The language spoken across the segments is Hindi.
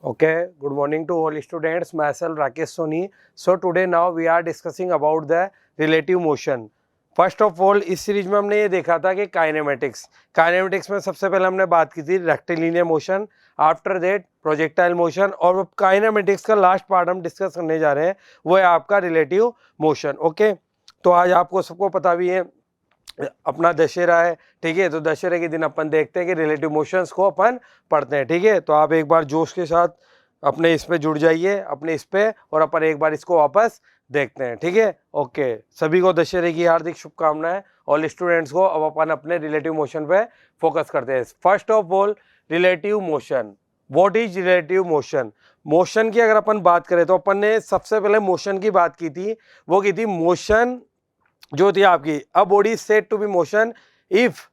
Okay, good morning to all students. Myself Rakesh Soni. So today now we are discussing about the relative motion. First of all इस सीरीज में हमने ये देखा था कि काइनेमेटिक्स में सबसे पहले हमने बात की थी rectilinear motion, after that projectile motion, और काइनेमेटिक्स का लास्ट पार्ट हम डिस्कस करने जा रहे हैं वो है आपका रिलेटिव मोशन. ओके, तो आज आपको सबको पता भी है अपना दशहरा है, ठीक है. तो दशहरे के दिन अपन देखते हैं कि रिलेटिव मोशंस को अपन पढ़ते हैं, ठीक है. तो आप एक बार जोश के साथ अपने इस पे जुड़ जाइए, अपने इस पे, और अपन एक बार इसको वापस देखते हैं, ठीक है. ओके, सभी को दशहरे की हार्दिक शुभकामनाएं. ऑल स्टूडेंट्स को अब अपन अपने रिलेटिव मोशन पे फोकस करते हैं. First of all relative motion. What is relative motion? Motion की अगर अपन बात करें तो अपन ने सबसे पहले मोशन की बात की थी, वो की थी मोशन जो थी आपकी, a body is said to be motion if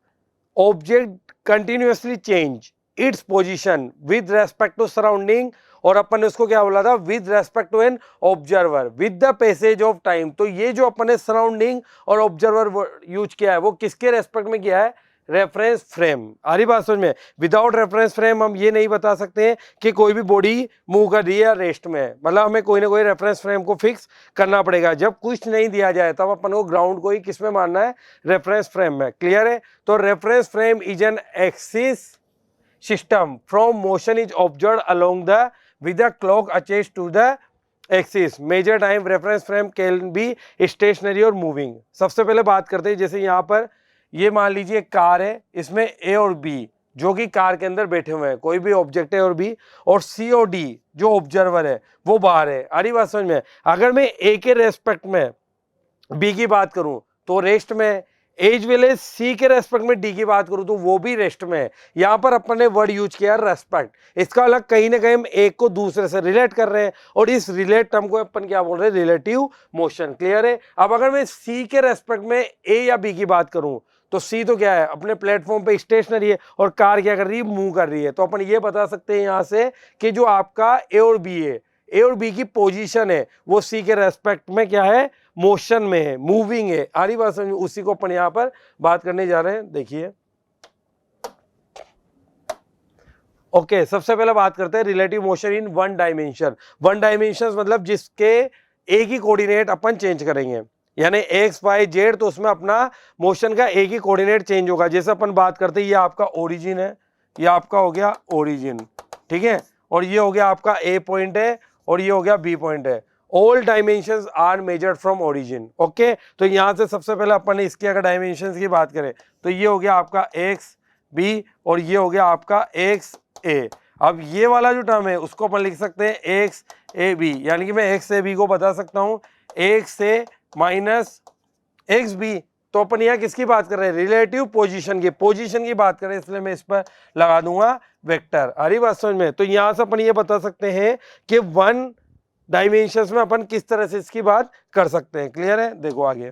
object continuously change its position with respect to surrounding, और अपन ने उसको क्या बोला था, with respect to an observer with the passage of time. तो ये जो अपन ने सराउंडिंग और ऑब्जर्वर यूज किया है वो किसके रेस्पेक्ट में किया है? Reference frame. आ रही बात समझ में? विदाउट रेफरेंस फ्रेम हम ये नहीं बता सकते हैं कि कोई भी बॉडी मूव कर रही है या रेस्ट में. मतलब हमें कोई ना कोई रेफरेंस फ्रेम को फिक्स करना पड़ेगा. जब कुछ नहीं दिया जाए तब अपन को ग्राउंड को ही किस में मानना है? रेफरेंस फ्रेम में. क्लियर है? तो reference frame is an axis system from motion is observed along the with the clock attached to the axis. Major time reference frame can be stationary और moving. सबसे पहले बात करते हैं, जैसे यहाँ पर ये मान लीजिए कार है, इसमें ए और बी जो कि कार के अंदर बैठे हुए हैं, कोई भी ऑब्जेक्ट है और बी, और सी और डी जो ऑब्जर्वर है वो बाहर है. आ रही बात समझ में? अगर मैं ए के रेस्पेक्ट में बी की बात करूं तो रेस्ट में, एज वेल एज सी के रेस्पेक्ट में डी की बात करूं तो वो भी रेस्ट में है. यहां पर अपन ने वर्ड यूज किया रेस्पेक्ट. इसका अलग कहीं ना कहीं हम एक को दूसरे से रिलेट कर रहे हैं, और इस रिलेट टर्म को अपन क्या बोल रहे हैं? Relative motion. क्लियर है? अब अगर मैं सी के रेस्पेक्ट में ए या बी की बात करूं तो सी तो क्या है? अपने प्लेटफॉर्म पे स्टेशनरी है, और कार क्या कर रही है? मूव कर रही है. तो अपन ये बता सकते हैं यहां से कि जो आपका ए और बी है, ए और बी की पोजीशन है वो सी के रेस्पेक्ट में क्या है? मोशन में है, मूविंग है. आ रही बात समझ? उसी को अपन यहां पर बात करने जा रहे हैं. देखिए, ओके, सबसे पहले बात करते हैं रिलेटिव मोशन इन वन डायमेंशन. वन डायमेंशन मतलब जिसके एक ही कोऑर्डिनेट अपन चेंज करेंगे, यानी एक्स वाई जेड, तो उसमें अपना मोशन का एक ही कोऑर्डिनेट चेंज होगा. जैसे अपन बात करते हैं, ये आपका ओरिजिन है, ये आपका हो गया ओरिजिन, ठीक है, और ये हो गया आपका ए पॉइंट है, और ये हो गया बी पॉइंट है. All dimensions are measured from origin. Okay, तो यहां से सबसे पहले अपन ने इसकी अगर डायमेंशंस की बात करें तो ये हो गया आपका एक्स बी, और ये हो गया आपका एक्स ए. अब ये वाला जो टर्म है उसको अपन लिख सकते हैं एक्स ए बी, यानी कि मैं एक्स ए बी को बता सकता हूं x A minus x B. तो अपन यहाँ किसकी बात कर रहे हैं? रिलेटिव पोजीशन की बात कर रहे हैं, इसलिए मैं इस पर लगा दूंगा वेक्टर. आ रही बात समझ में? तो यहां से अपन ये बता सकते हैं कि वन डायमेंशंस में अपन किस तरह से इसकी बात कर सकते हैं. क्लियर है? देखो आगे,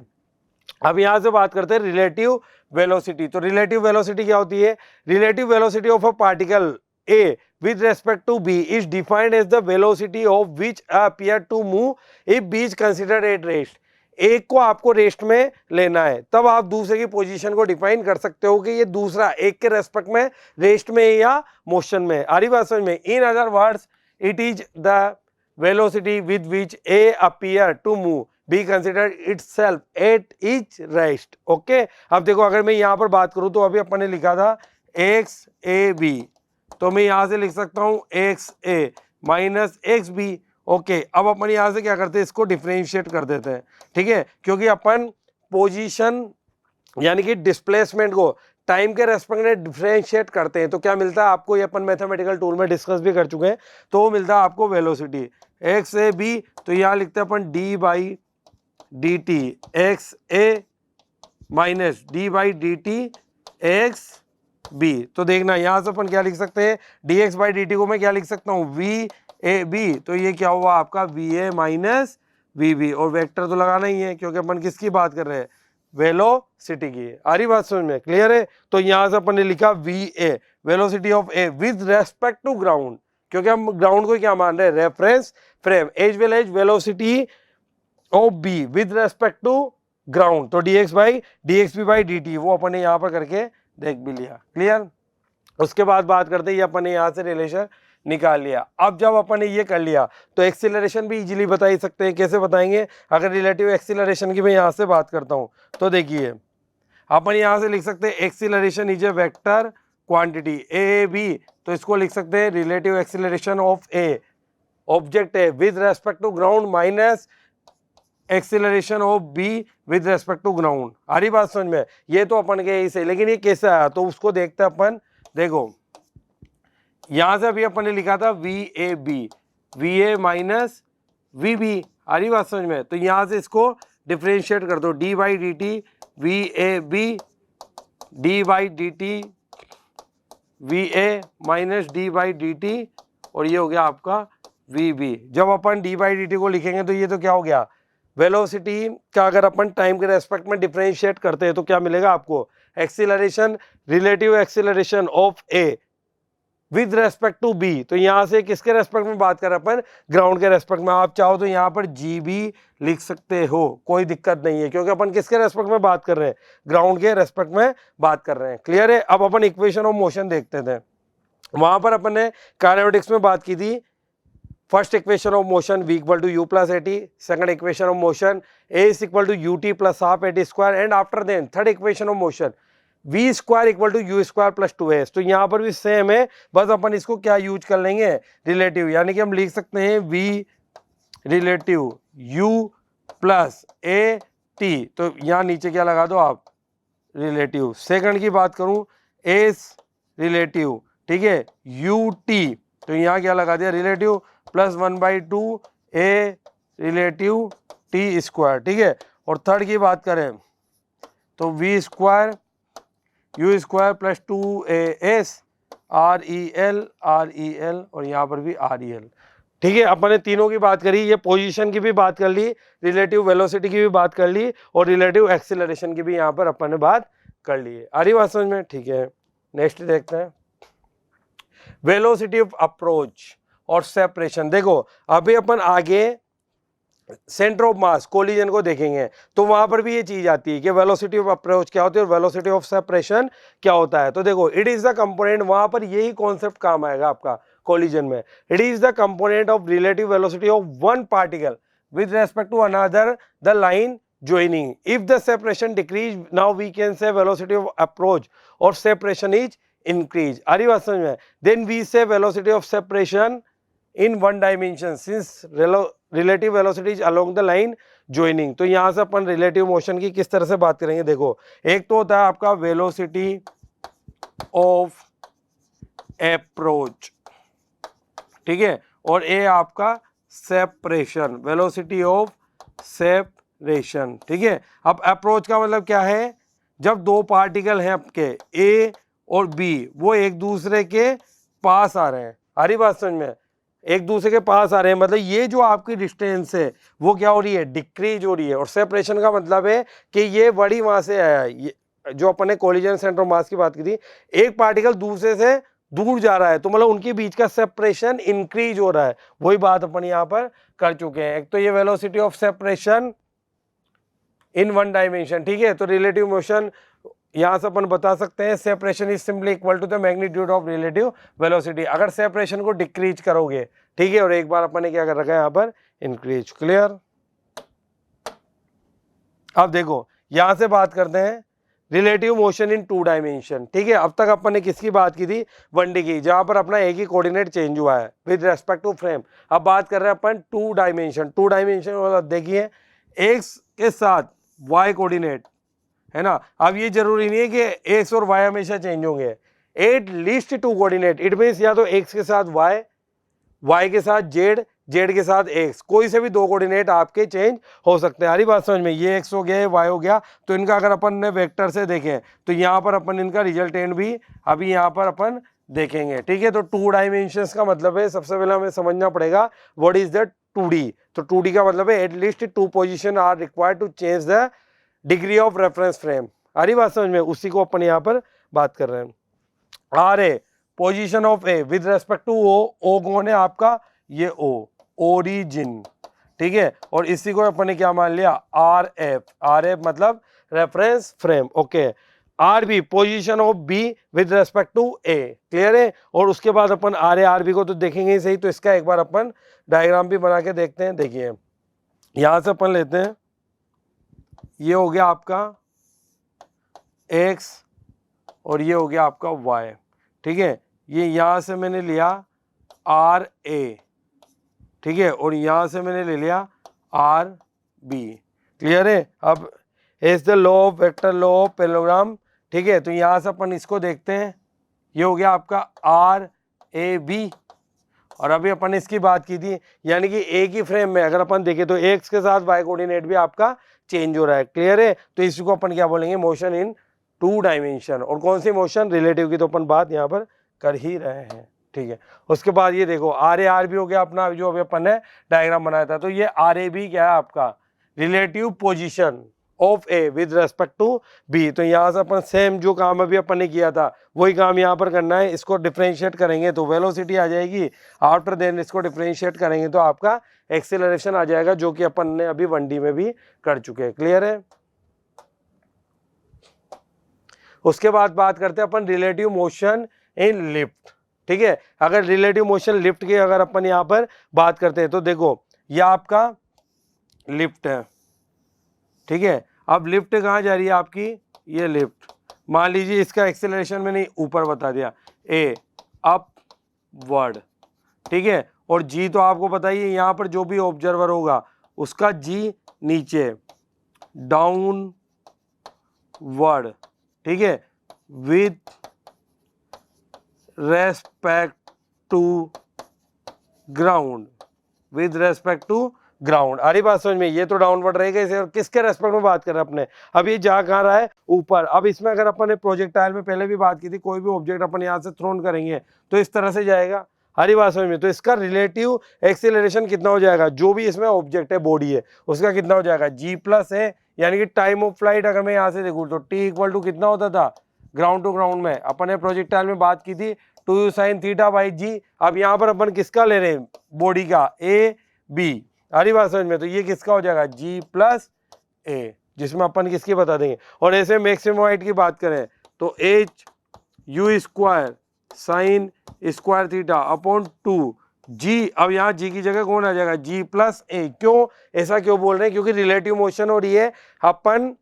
अब यहां से बात करते हैं रिलेटिव वेलोसिटी. तो रिलेटिव वेलोसिटी क्या होती है? Relative velocity of a particle A with respect to b is defined as the velocity of which appear to move if b is considered at rest. एक को आपको रेस्ट में लेना है, तब आप दूसरे की पोजीशन को डिफाइन कर सकते हो कि ये दूसरा एक के रेस्पेक्ट में रेस्ट में या मोशन में. आ रही बात समझ में? In other words it is the velocity with which A appear to move B considered itself at each rest. Okay, अब देखो, अगर मैं यहाँ पर बात करूँ तो अभी अपन ने लिखा था एक्स ए बी, तो मैं यहां से लिख सकता हूं x A minus x B. Okay, अब अपन यहां से क्या करते हैं? इसको डिफरेंशिएट कर देते हैं, ठीक है, क्योंकि अपन पोजीशन यानी कि डिस्प्लेसमेंट को टाइम के रेस्पेक्ट में डिफरेंशिएट करते हैं तो क्या मिलता है आपको? ये अपन मैथमेटिकल टूल में डिस्कस भी कर चुके हैं. तो वो मिलता है आपको वेलोसिटी एक्स ए बी. तो यहां लिखते हैं अपन D by D t x A minus D by D t x B. तो देखना यहां से अपन क्या लिख सकते हैं? D x by D T को मैं क्या लिख सकता हूँ? V A B. तो ये क्या हुआ आपका? V A minus v B, और वेक्टर तो लगाना ही है क्योंकि अपन किसकी बात कर रहे हैं? वेलोसिटी की. आ रही बात समझ में? क्लियर है? तो यहां से अपन ने लिखा v A, velocity of A with respect to ground, क्योंकि हम ग्राउंड को क्या मान रहे हैं? Reference frame. As well as velocity of B with respect to ground. तो d x B by D t वो अपन ने यहाँ पर करके देख भी लिया. क्लियर? उसके बाद बात करते हैं, ये अपन ने यहाँ से रिलेशन निकाल लिया। अब जब अपन ने ये कर लिया तो एक्सीलरेशन भी इजीली बता ही सकते हैं। कैसे बताएंगे? अगर रिलेटिव एक्सीलरेशन की मैं यहाँ से बात करता हूँ तो देखिए अपन यहाँ से लिख सकते हैं acceleration is a vector quantity A B, तो इसको लिख सकते हैं relative acceleration of a object है with respect to ground minus acceleration of B with respect to ground. आ रही बात समझ में? ये तो अपन के इसे, लेकिन ये कैसे आया तो उसको देखते हैं अपन। देखो यहां से अभी अपन ने लिखा था v A minus v B. आ रही बात समझ में? तो यहां से इसको डिफ्रेंशिएट कर दो, D by D T V A B D by D T V A minus D by D T, और ये हो गया आपका वी बी। जब अपन डी बाई डी टी को लिखेंगे तो ये तो क्या हो गया, वेलोसिटी का अगर अपन टाइम के रेस्पेक्ट में डिफरेंशिएट करते हैं तो क्या मिलेगा आपको, acceleration, relative acceleration of A with respect to B. तो यहां से किसके रेस्पेक्ट में बात कर रहे हैं अपन, ग्राउंड के रेस्पेक्ट में। आप चाहो तो यहां पर जी बी लिख सकते हो, कोई दिक्कत नहीं है, क्योंकि अपन किसके रेस्पेक्ट में बात कर रहे हैं, ग्राउंड के रेस्पेक्ट में बात कर रहे हैं। क्लियर है? अब अपन इक्वेशन ऑफ मोशन देखते थे। वहां पर अपन ने काइनेमेटिक्स में बात की थी, first equation of motion v equal to U plus A T, second equation of motion a is equal to U T plus half A T square, and after then third equation of motion v square equal to U square plus 2s। तो यहाँ पर भी सेम है, बस अपन इसको क्या यूज कर लेंगे, रिलेटिव, यानी कि हम लिख सकते हैं v relative u plus A T, तो यहाँ नीचे क्या लगा दो आप, रिलेटिव। सेकंड की बात करूँ a रिलेटिव, ठीक है, यू टी, तो यहाँ क्या लगा दिया, relative plus 1/2 A relative T square, ठीक है। और थर्ड की बात करें तो V square U square plus 2as R E L और यहाँ पर भी आर ई एल, ठीक है। अपन ने तीनों की बात करी, ये पोजीशन की भी बात कर ली, रिलेटिव वेलोसिटी की भी बात कर ली, और रिलेटिव एक्सीलरेशन की भी यहाँ पर अपन ने बात कर ली है। आ रही बात समझ में? ठीक है, नेक्स्ट देखते हैं वेलोसिटी ऑफ अप्रोच और सेपरेशन। देखो अभी अपन आगे सेंटर ऑफ मास कोलिजन को देखेंगे तो वहां पर भी ये चीज आती है कि वेलोसिटी ऑफ अप्रोच क्या होती है और वेलोसिटी ऑफ सेपरेशन क्या होता है। तो देखो इट इज द कंपोनेंट, वहां पर यही कॉन्सेप्ट काम आएगा आपका कोलिजन में। It is the component of relative velocity of one particle with respect to another the line joining. If the separation decrease, now we can say velocity of approach or separation is increase. आ रही बात समझ में? Then we say velocity of separation in one dimension since relative velocity is along the line joining. तो यहाँ से अपन relative motion की किस तरह से बात करेंगे, देखो एक तो होता है आपका velocity of approach, ठीक है, और ए आपका separation, velocity of सेपरेशन, ठीक है। अब अप्रोच का मतलब क्या है, जब दो पार्टिकल हैं आपके ए और बी, वो एक दूसरे के पास आ रहे हैं। आ रही बात समझ में? एक दूसरे के पास आ रहे हैं, मतलब ये जो आपकी डिस्टेंस है वो क्या हो रही है, डिक्रीज हो रही है। और सेपरेशन का मतलब है कि ये बड़ी वहां से आया है, ये जो अपन ने कोलिजन सेंटर ऑफ मास की बात की थी, एक पार्टिकल दूसरे से दूर जा रहा है तो मतलब उनके बीच का सेपरेशन इंक्रीज हो रहा है। वही बात अपन यहाँ पर कर चुके हैं। एक तो ये velocity of separation in one dimension, ठीक है। तो रिलेटिव मोशन यहां से अपन बता सकते हैं separation is simply equal to the magnitude of relative velocity. अगर सेपरेशन को डिक्रीज करोगे, ठीक है, और एक बार अपन ने क्या कर रखा है यहाँ पर, इंक्रीज। क्लियर? अब देखो यहां से बात करते हैं relative motion in two dimension, ठीक है। अब तक अपन ने किसकी बात की थी, 1D की, जहां पर अपना एक ही कोऑर्डिनेट चेंज हुआ है विद रेस्पेक्ट टू फ्रेम। अब बात कर रहे हैं अपन टू डायमेंशन। टू डायमेंशन देखिए एक्स के साथ वाई कोऑर्डिनेट है ना। अब ये जरूरी नहीं है कि एक्स और वाई हमेशा चेंज होंगे, at least two coordinate. It means या तो एक्स के साथ वाई, वाई के साथ जेड, जेड के साथ एक्स, कोई से भी दो कोऑर्डिनेट आपके चेंज हो सकते हैं। हरी बात समझ में? ये एक्स हो गया, ये वाई हो गया, तो इनका अगर अपन ने वेक्टर से देखें तो यहाँ पर अपन इनका रिजल्टेंट भी अभी यहाँ पर अपन देखेंगे, ठीक है। तो टू डायमेंशंस का मतलब है, सबसे पहले हमें समझना पड़ेगा व्हाट इज द 2D। तो 2D का मतलब है at least two position are required to change the degree of reference frame. हरी बात समझ में? उसी को अपन यहाँ पर बात कर रहे हैं। R A position of A with respect to O, O कौन है आपका, ये ओ ओरिजिन, ठीक है। और इसी को अपन ने क्या मान लिया, आर एफ। आर एफ मतलब reference frame, okay. R B position of B with respect to A, clear है। और उसके बाद अपन आर ए आर बी को तो देखेंगे ही सही, तो इसका एक बार अपन डायग्राम भी बना के देखते हैं। देखिए यहां से अपन लेते हैं, ये हो गया आपका x और ये हो गया आपका y, ठीक है। ये यहां से मैंने लिया आर ए, ठीक है, और यहां से मैंने ले लिया आर बी, क्लियर है। अब is the law of vector law of parallelogram, ठीक है। तो यहां से अपन इसको देखते हैं, ये हो गया आपका आर ए बी, और अभी अपन इसकी बात की थी, यानी कि एक ही फ्रेम में अगर अपन देखें तो एक्स के साथ वाई कोऑर्डिनेट भी आपका चेंज हो रहा है, क्लियर है। तो इसको अपन क्या बोलेंगे, मोशन इन 2 डायमेंशन। और कौन सी मोशन, रिलेटिव की तो अपन बात यहाँ पर कर ही रहे हैं, ठीक है। उसके बाद ये देखो आर ए आर बी हो गया अपना, जो अभी अपन ने डायग्राम बनाया था। तो ये आर ए बी क्या है आपका, relative position of A with respect to B. तो यहाँ से अपन सेम जो काम अभी अपन ने किया था वही काम यहाँ पर करना है। इसको डिफरेंशिएट करेंगे तो वेलोसिटी आ जाएगी, आफ्टर देन इसको डिफरेंशिएट करेंगे तो आपका एक्सेलरेशन आ जाएगा, जो कि अपन ने अभी 1D में भी कर चुके हैं, क्लियर है। उसके बाद बात करते हैं अपन रिलेटिव मोशन इन लिफ्ट, ठीक है। अगर रिलेटिव मोशन लिफ्ट की अगर अपन यहाँ पर बात करते हैं तो देखो ये आपका लिफ्ट है, ठीक है। अब लिफ्ट कहाँ जा रही है आपकी, ये लिफ्ट, मान लीजिए इसका एक्सेलरेशन मैंने ऊपर बता दिया, ए अपवर्ड, ठीक है। और जी तो आपको पता ही है, यहाँ पर जो भी ऑब्जर्वर होगा उसका जी नीचे डाउनवर्ड, ठीक है, with respect to ground, with respect to ground. आ रही बात समझ में, ये तो डाउनवर्ड रहेगा इसे, और किसके रेस्पेक्ट में बात कर रहे हैं अपने, अब ये जा कहाँ रहा है, ऊपर। अब इसमें अगर अपन ने प्रोजेक्टाइल में पहले भी बात की थी, कोई भी ऑब्जेक्ट अपन यहाँ से थ्रोन करेंगे तो इस तरह से जाएगा, हरी बात समझ में। तो इसका रिलेटिव एक्सीलरेशन कितना हो जाएगा, जो भी इसमें ऑब्जेक्ट है बॉडी है उसका कितना हो जाएगा, जी प्लस है, यानी कि टाइम ऑफ फ्लाइट अगर मैं यहाँ से देखूँ तो टी इक्वल टू कितना होता था, ग्राउंड टू ग्राउंड में अपन ने प्रोजेक्टाइल में बात की थी 2u sin थीटा बाई जी। अब यहाँ पर अपन किसका ले रहे हैं, बॉडी का, ए बी, हरी बात समझ में। तो ये किसका हो जाएगा, जी प्लस ए, जिसमें अपन किसकी बता देंगे। और ऐसे मैक्सिमम हाइट की बात करें तो H U square sine square theta upon 2 जी। अब यहाँ जी की जगह कौन आ जाएगा, जी प्लस ए। क्यों ऐसा क्यों बोल रहे हैं, क्योंकि रिलेटिव मोशन हो रही है, अपन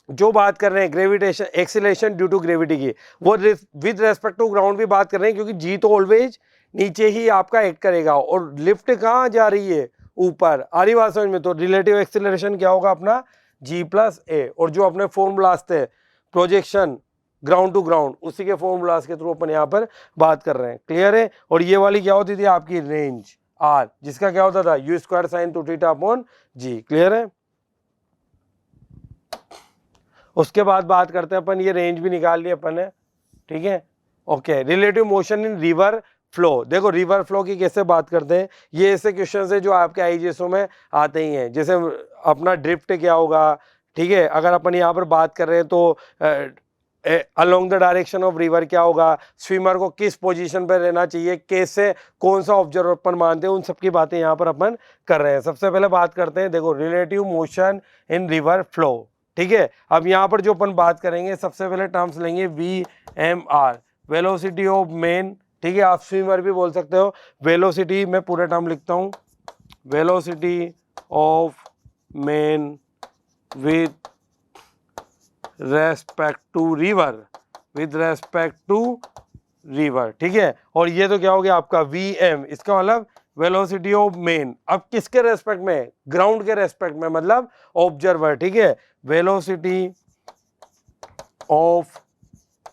जो बात कर रहे हैं gravitation acceleration due to gravity की, वो विद रेस्पेक्ट टू ग्राउंड भी बात कर रहे हैं, क्योंकि जी तो ऑलवेज नीचे ही आपका एक्ट करेगा, और लिफ्ट कहाँ जा रही है, ऊपर। आ रही बात समझ में। तो रिलेटिव एक्सीलरेशन क्या होगा अपना, जी प्लस ए। और जो अपने फॉर्मूलाज थे प्रोजेक्शन ग्राउंड टू ग्राउंड, उसी के फॉर्मूलाज के थ्रू अपन यहाँ पर बात कर रहे हैं, क्लियर है। और ये वाली क्या होती थी आपकी, रेंज आर, जिसका क्या होता था, U square sine 2 theta upon G, clear है। उसके बाद बात करते हैं अपन, ये रेंज भी निकाल ली अपन ने, ठीक है। ओके, रिलेटिव मोशन इन रिवर फ्लो। देखो रिवर फ्लो की कैसे बात करते हैं, ये ऐसे क्वेश्चन है जो आपके आईजीएसओ में आते ही हैं। जैसे अपना ड्रिफ्ट क्या होगा, ठीक है, अगर अपन यहाँ पर बात कर रहे हैं तो along the direction of river क्या होगा, स्विमर को किस पोजीशन पर रहना चाहिए, कैसे कौन सा ऑब्जर्वर अपन मानते हैं, उन सब की बातें यहाँ पर अपन कर रहे हैं। सबसे पहले बात करते हैं, देखो रिलेटिव मोशन इन रिवर फ्लो, ठीक है। अब यहाँ पर जो अपन बात करेंगे, सबसे पहले टर्म्स लेंगे VMR, वेलोसिटी ऑफ मेन, ठीक है, आप स्विमर भी बोल सकते हो। वेलोसिटी मैं पूरे टर्म लिखता हूँ, velocity of man with respect to river, with respect to river, ठीक है। और ये तो क्या हो गया आपका VM, इसका मतलब वेलोसिटी ऑफ मेन। अब किसके रेस्पेक्ट में, ग्राउंड के रेस्पेक्ट में, मतलब ऑब्जर्वर, ठीक है। वेलोसिटी ऑफ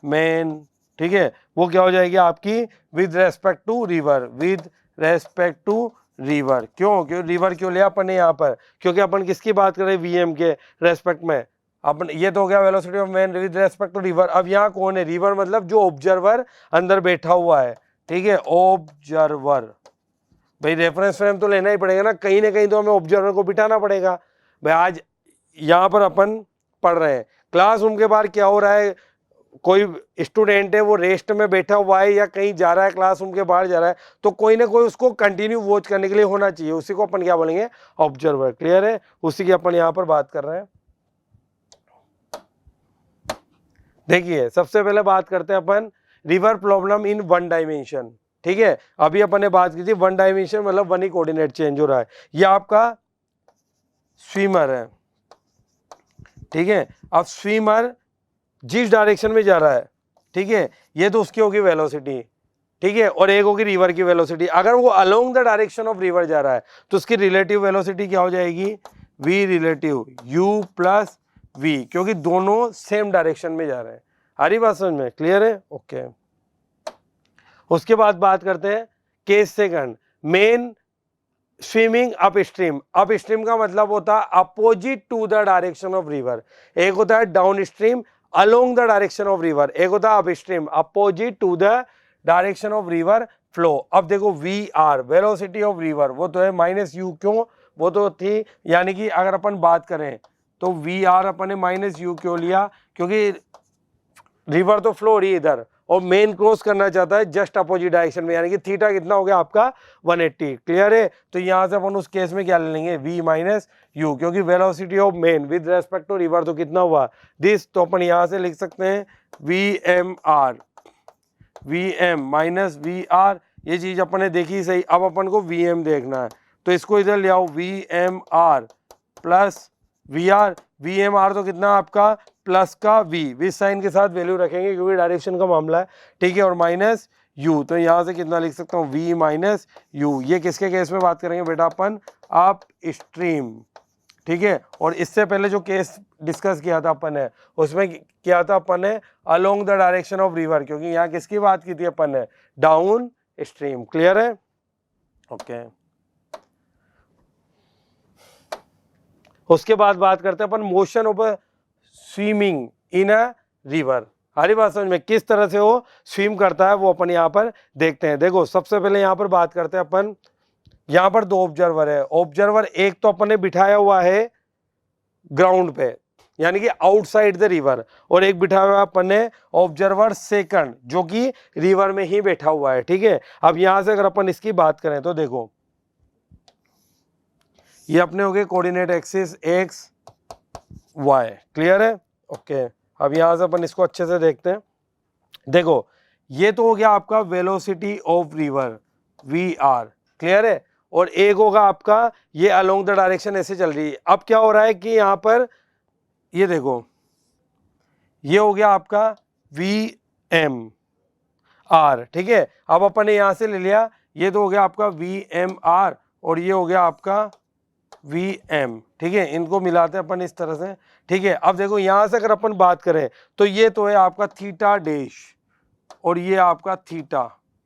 मेन, ठीक है, वो क्या हो जाएगी आपकी, with respect to river, with respect to river. क्यों रिवर क्यों लिया अपन ने यहाँ पर, क्योंकि अपन किसकी बात कर रहे हैं, VM के रेस्पेक्ट में। अपन ये तो हो गया velocity of man with respect to river. अब यहाँ कौन है, रिवर मतलब जो ऑब्जर्वर अंदर बैठा हुआ है, ठीक है, ऑब्जर्वर। भाई रेफरेंस फ्रेम तो लेना ही पड़ेगा ना कहीं तो हमें ऑब्जर्वर को बिठाना पड़ेगा। भाई आज यहाँ पर अपन पढ़ रहे हैं, क्लासरूम के बाहर क्या हो रहा है, कोई स्टूडेंट है वो रेस्ट में बैठा हुआ है या कहीं जा रहा है, क्लासरूम के बाहर जा रहा है, तो कोई ना कोई उसको कंटिन्यू वॉच करने के लिए होना चाहिए, उसी को अपन क्या बोलेंगे, ऑब्जर्वर, क्लियर है। उसी की अपन यहाँ पर बात कर रहे हैं। देखिए सबसे पहले बात करते हैं अपन river problem in one dimension. ठीक है, अभी अपन ने बात की थी वन डायमेंशन मतलब वन ही कोऑर्डिनेट चेंज हो रहा है। ये आपका स्विमर है, ठीक है। अब स्विमर जिस डायरेक्शन में जा रहा है, ठीक है, ये तो उसकी होगी वेलोसिटी, ठीक है, और एक होगी रिवर की वेलोसिटी। अगर वो along the direction of river जा रहा है तो उसकी रिलेटिव वेलोसिटी क्या हो जाएगी, v relative u plus v, क्योंकि दोनों सेम डायरेक्शन में जा रहे हैं। हरी बात समझ में, क्लियर है? ओके। उसके बाद बात करते हैं case second, man swimming upstream. Upstream का मतलब होता है opposite to the direction of river. एक होता है downstream along the direction of river, एक होता है upstream opposite to the direction of river flow. अब देखो we are velocity of river, वो तो है माइनस यू, क्यों, वो तो थी, यानी कि अगर अपन बात करें तो वी आर अपन ने माइनस यू क्यों लिया, क्योंकि रिवर तो फ्लो हो रही है इधर और मेन क्रॉस करना चाहता है जस्ट अपोजिट डायरेक्शन में, यानी कि थीटा कितना हो गया आपका 180। क्लियर है? तो यहां से अपन उस केस में क्या ले लेंगे, v माइनस यू, क्योंकि velocity of man with respect to river तो कितना हुआ दिस, तो अपन यहां से लिख सकते हैं we M minus we R. ये चीज अपन ने देखी सही। अब अपन को वी एम देखना है तो इसको इधर ले आओ, V M R plus we R. V M R तो कितना आपका प्लस का v साइन के साथ वैल्यू रखेंगे क्योंकि डायरेक्शन का मामला है, ठीक है, और माइनस u, तो यहाँ से कितना लिख सकता हूँ v माइनस यू। ये किसके केस में बात करेंगे बेटा अपन, अप स्ट्रीम, ठीक है। और इससे पहले जो केस डिस्कस किया था अपन ने, उसमें किया था अपन ने along the direction of river, क्योंकि यहाँ किसकी बात की थी अपन ने, डाउन स्ट्रीम। क्लियर है? ओके। उसके बाद बात करते हैं अपन motion of swimming in a river. हरी बात समझ में, किस तरह से वो स्विम करता है वो अपन यहाँ पर देखते हैं। देखो सबसे पहले यहाँ पर बात करते हैं अपन, यहाँ पर दो ऑब्जर्वर है। ऑब्जर्वर एक तो अपन ने बिठाया हुआ है ग्राउंड पे, यानी कि आउटसाइड द रिवर, और एक बिठाया हुआ अपन ने ऑब्जर्वर सेकंड जो कि रिवर में ही बैठा हुआ है, ठीक है। अब यहाँ से अगर अपन इसकी बात करें तो देखो ये अपने हो गए coordinate axis X Y. Clear है? ओके। अब यहां से अपन इसको अच्छे से देखते हैं। देखो ये तो हो गया आपका velocity of river V R, clear है, और एक होगा आपका ये अलोंग द डायरेक्शन ऐसे चल रही है। अब क्या हो रहा है कि यहां पर ये देखो ये हो गया आपका वी एम आर, ठीक है। अब अपन ने यहां से ले लिया, ये तो हो गया आपका वी एम आर और ये हो गया आपका वी एम, ठीक है। इनको मिलाते हैं अपन इस तरह से, ठीक है। अब देखो यहां से अगर अपन बात करें तो ये तो है आपका थीटा डैश और ये आपका थीटा,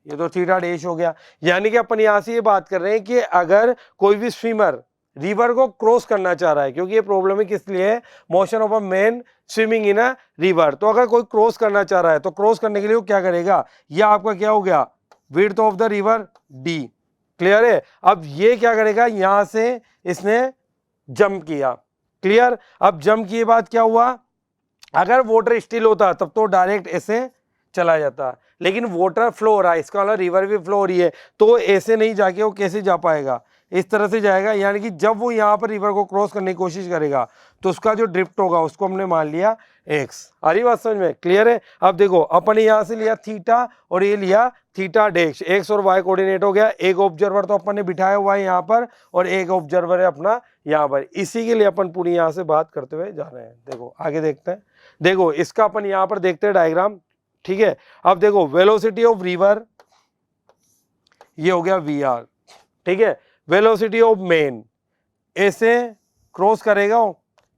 ये तो थीटा डैश हो गया। यानी कि अपन यहां से ये बात कर रहे हैं कि अगर कोई भी स्विमर रिवर को क्रॉस करना चाह रहा है, क्योंकि ये प्रॉब्लम है किस लिए है, motion of a man swimming in a river, तो अगर कोई क्रॉस करना चाह रहा है तो क्रॉस करने के लिए वो क्या करेगा, ये आपका क्या हो गया width of the river D. Clear है? अब ये क्या करेगा, यहां से इसने जंप किया। क्लियर? अब जंप किए बाद क्या हुआ, अगर वाटर स्टिल होता तब तो डायरेक्ट ऐसे चला जाता, लेकिन वाटर फ्लो हो रहा है, इसका मतलब रिवर भी फ्लो हो रही है, तो ऐसे नहीं जाके वो कैसे जा पाएगा, इस तरह से जाएगा। यानी कि जब वो यहाँ पर रिवर को क्रॉस करने की कोशिश करेगा तो उसका जो ड्रिफ्ट होगा उसको हमने मान लिया एक्स। आ रही बात समझ में? क्लियर है? अब देखो अपन ने यहाँ से लिया थीटा और ये लिया थीटा डैश, एक्स और वाई कोऑर्डिनेट हो गया। एक ऑब्जर्वर तो अपन ने बिठाया हुआ है यहाँ पर और एक ऑब्जर्वर है अपना यहाँ पर, इसी के लिए अपन पूरी यहाँ से बात करते हुए जा रहे हैं। देखो आगे देखते हैं। देखो इसका अपन यहाँ पर देखते हैं डायग्राम, ठीक है। अब देखो वेलोसिटी ऑफ रिवर ये हो गया वी आर, ठीक है। वेलोसिटी ऑफ मेन ऐसे क्रॉस करेगा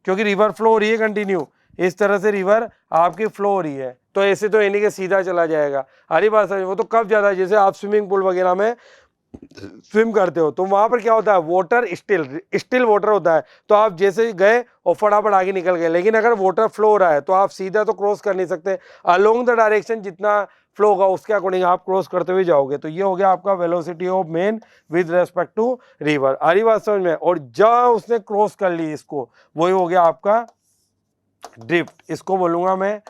क्योंकि रिवर फ्लो हो रही है कंटिन्यू, इस तरह से रिवर आपकी फ्लो हो रही है, तो ऐसे तो यानी कि सीधा चला जाएगा। हरी बात समझ, वो तो कब ज्यादा है, जैसे आप स्विमिंग पूल वगैरह में स्विम करते हो तो वहां पर क्या होता है, वाटर स्टिल वाटर होता है, तो आप जैसे गए और फटाफट आगे निकल गए। लेकिन अगर वाटर फ्लो हो रहा है तो आप सीधा तो क्रॉस कर नहीं सकते, अलोंग द डायरेक्शन जितना फ्लो होगा उसके अकॉर्डिंग आप क्रॉस करते हुए जाओगे। तो ये हो गया आपका velocity of man with respect to river. आ रही बात समझ में? और जब उसने क्रॉस कर ली इसको, वही हो गया आपका ड्रिफ्ट, इसको बोलूंगा मैं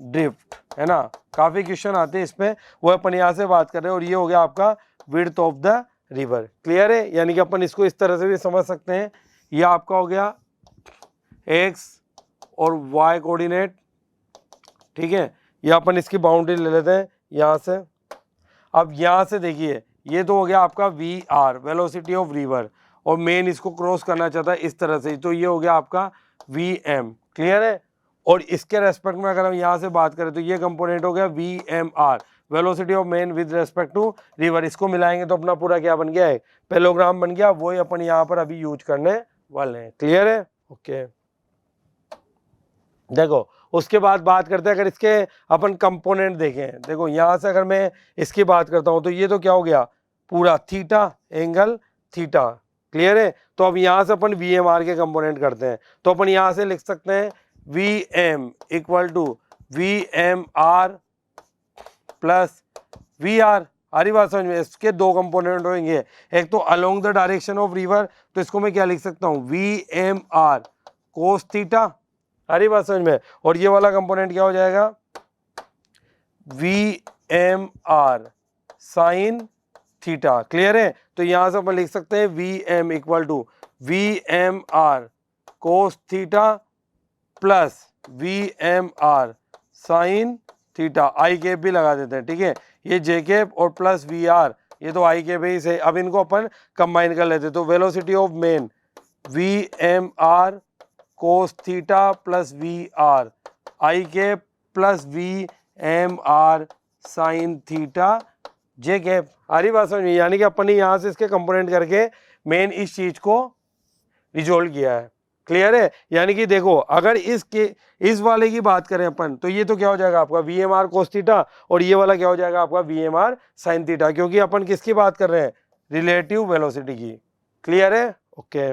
ड्रिफ्ट, है ना। काफी क्वेश्चन आते हैं इसमें, वो अपन यहाँ से बात कर रहे हैं। और ये हो गया आपका width of the river. Clear है? यानी कि अपन इसको इस तरह से भी समझ सकते हैं, ये आपका हो गया एक्स और वाई कोऑर्डिनेट, ठीक है, या अपन इसकी बाउंड्री ले लेते हैं यहाँ से। अब यहाँ से देखिए ये तो हो गया आपका V are, velocity of river, और मेन इसको क्रॉस करना चाहता है इस तरह से, तो ये हो गया आपका वी एम। क्लियर है। और इसके रेस्पेक्ट में अगर हम यहाँ से बात करें तो ये कंपोनेंट हो गया V M R, velocity of man with respect to river. इसको मिलाएंगे तो अपना पूरा क्या बन गया है, पेलोग्राम बन गया। वही अपन यहाँ पर अभी यूज करने वाले हैं। क्लियर है। ओके देखो उसके बाद बात करते हैं, अगर इसके अपन कंपोनेंट देखें, देखो यहाँ से अगर मैं इसकी बात करता हूँ तो ये तो क्या हो गया पूरा थीटा, एंगल थीटा। क्लियर है। तो अब यहाँ से अपन वी एम आर के कंपोनेंट करते हैं, तो अपन यहाँ से लिख सकते हैं V M equal to V M R plus we r. हरी बात समझ में। इसके दो कंपोनेंट होंगे, एक तो along the direction of river, तो इसको मैं क्या लिख सकता हूँ v M R cos theta. हरी बात समझ में। और ये वाला कंपोनेंट क्या हो जाएगा V M R sine theta. Clear है। तो यहां से अपन लिख सकते हैं V M equal to V M R cos theta plus V M R sine theta. I cap भी लगा देते हैं। ठीक है, ये जे कैप और प्लस वी आर, ये तो आई कैप ही से। अब इनको अपन कंबाइन कर लेते हैं, तो velocity of man V M R cos theta plus we r i cap plus V M R sine theta j cap. हरी बात समझ में। यानी कि अपन ने यहाँ से इसके कंपोनेंट करके मेन इस चीज को रिजोल्व किया है। क्लियर है। यानी कि देखो अगर इस वाले की बात करें अपन, तो ये तो क्या हो जाएगा आपका V M R cos theta, और ये वाला क्या हो जाएगा आपका V M R sine theta, क्योंकि अपन किसकी बात कर रहे हैं रिलेटिव वेलोसिटी की। क्लियर है। ओके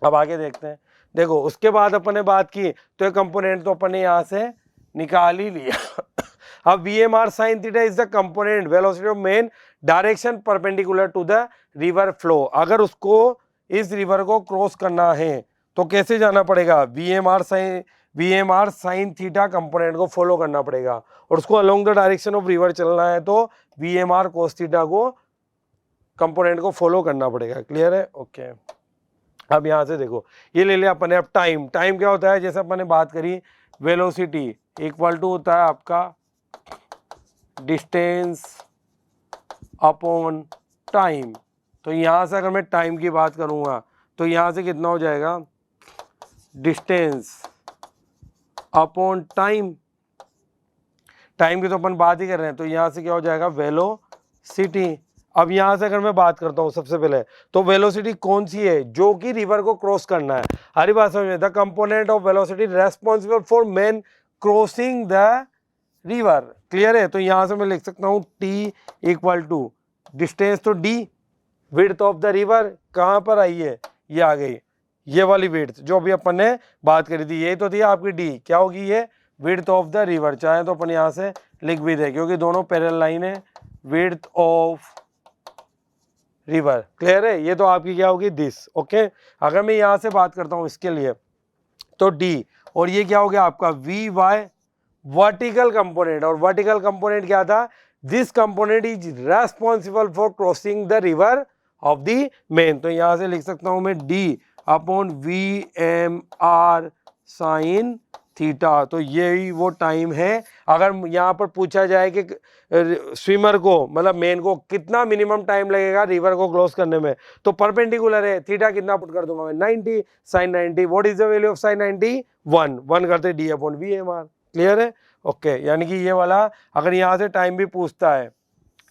अब आगे देखते हैं। देखो उसके बाद अपन ने बात की तो ये कंपोनेंट तो अपन ने यहाँ से निकाल ही लिया। अब V M R sine theta is the component velocity of man direction perpendicular to the river flow. अगर उसको इस रिवर को क्रॉस करना है तो कैसे जाना पड़ेगा, V M R sine theta component को फॉलो करना पड़ेगा, और उसको along the direction of river चलना है तो V M R cos theta को कंपोनेंट को फॉलो करना पड़ेगा। क्लियर है। ओके अब यहाँ से देखो ये ले लिया अपन ने। अब टाइम क्या होता है, जैसे अपन ने बात करी वेलोसिटी इक्वल टू होता है आपका डिस्टेंस अपॉन टाइम। तो यहाँ से अगर मैं टाइम की बात करूँगा तो यहाँ से कितना हो जाएगा डिस्टेंस अपॉन टाइम की तो अपन बात ही कर रहे हैं, तो यहाँ से क्या हो जाएगा वेलोसिटी। अब यहाँ से अगर मैं बात करता हूँ सबसे पहले तो वेलोसिटी कौन सी है जो कि रिवर को क्रॉस करना है। हरी बात समझ में। The component of velocity responsible for man crossing the river. Clear है। तो यहाँ से मैं लिख सकता हूँ टी इक्वल टू डिस्टेंस तो D, width of the river कहाँ पर आई है, ये आ गई, ये वाली विड्थ जो अभी अपन ने बात करी थी, ये तो थी आपकी डी, क्या होगी ये विड्थ ऑफ द रिवर। चाहे तो अपन यहाँ से लिख भी दे क्योंकि दोनों पैरेलल लाइन है, विड्थ ऑफ रिवर। क्लियर है। ये तो आपकी क्या होगी दिस। ओके अगर मैं यहाँ से बात करता हूँ इसके लिए तो डी, और ये क्या हो गया आपका वी वाई वर्टिकल कंपोनेंट। और वर्टिकल कंपोनेंट क्या था, this component is responsible for crossing the river of the man. तो यहां से लिख सकता हूं मैं D upon V M R sine theta. तो यही वो टाइम है। अगर यहाँ पर पूछा जाए कि स्विमर को मतलब मेन को कितना मिनिमम टाइम लगेगा रिवर को क्रॉस करने में, तो परपेंडिकुलर है थीटा कितना पुट कर दूंगा मैं 90 sine 90। What is the value of sine 90 1 करते D upon V M R. Clear है। ओके यानी कि ये वाला अगर यहाँ से टाइम भी पूछता है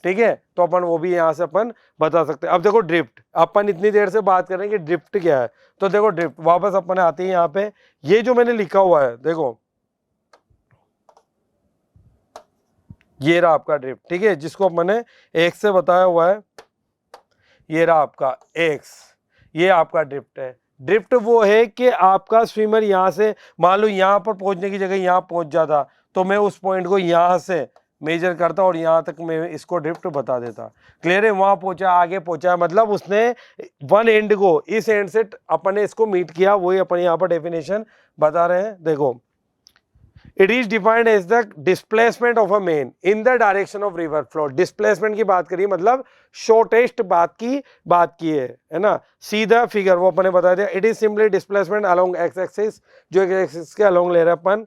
ठीक है तो अपन वो भी यहाँ से अपन बता सकते हैं। अब देखो ड्रिफ्ट, अपन इतनी देर से बात कर रहे हैं कि ड्रिफ्ट क्या है, तो देखो ड्रिफ्ट वापस अपन आते हैं यहाँ पे। ये जो मैंने लिखा हुआ है देखो ये रहा आपका ड्रिफ्ट। ठीक है जिसको मैंने एक्स से बताया हुआ है, ये रहा आपका एक्स, ये आपका ड्रिफ्ट है। ड्रिफ्ट वो है कि आपका स्विमर यहाँ से मान लो यहाँ पर पहुंचने की जगह यहाँ पहुंच जाता तो मैं उस पॉइंट को यहाँ से मेजर करता और यहाँ तक मैं इसको ड्रिफ्ट बता देता। क्लियर है। वहाँ पहुंचा, आगे पहुंचा, मतलब उसने वन एंड को इस एंड से अपन ने इसको मीट किया, वही अपन यहाँ पर डेफिनेशन बता रहे हैं। देखो it is defined as the displacement of a man in the direction of river flow. Displacement की बात करिए मतलब शॉर्टेस्ट बात की है ना। सीधा फिगर वो अपन ने बता दिया। It is simply displacement along x axis, जो एक्स एक्सिस के अलोंग ले रहे हैं अपन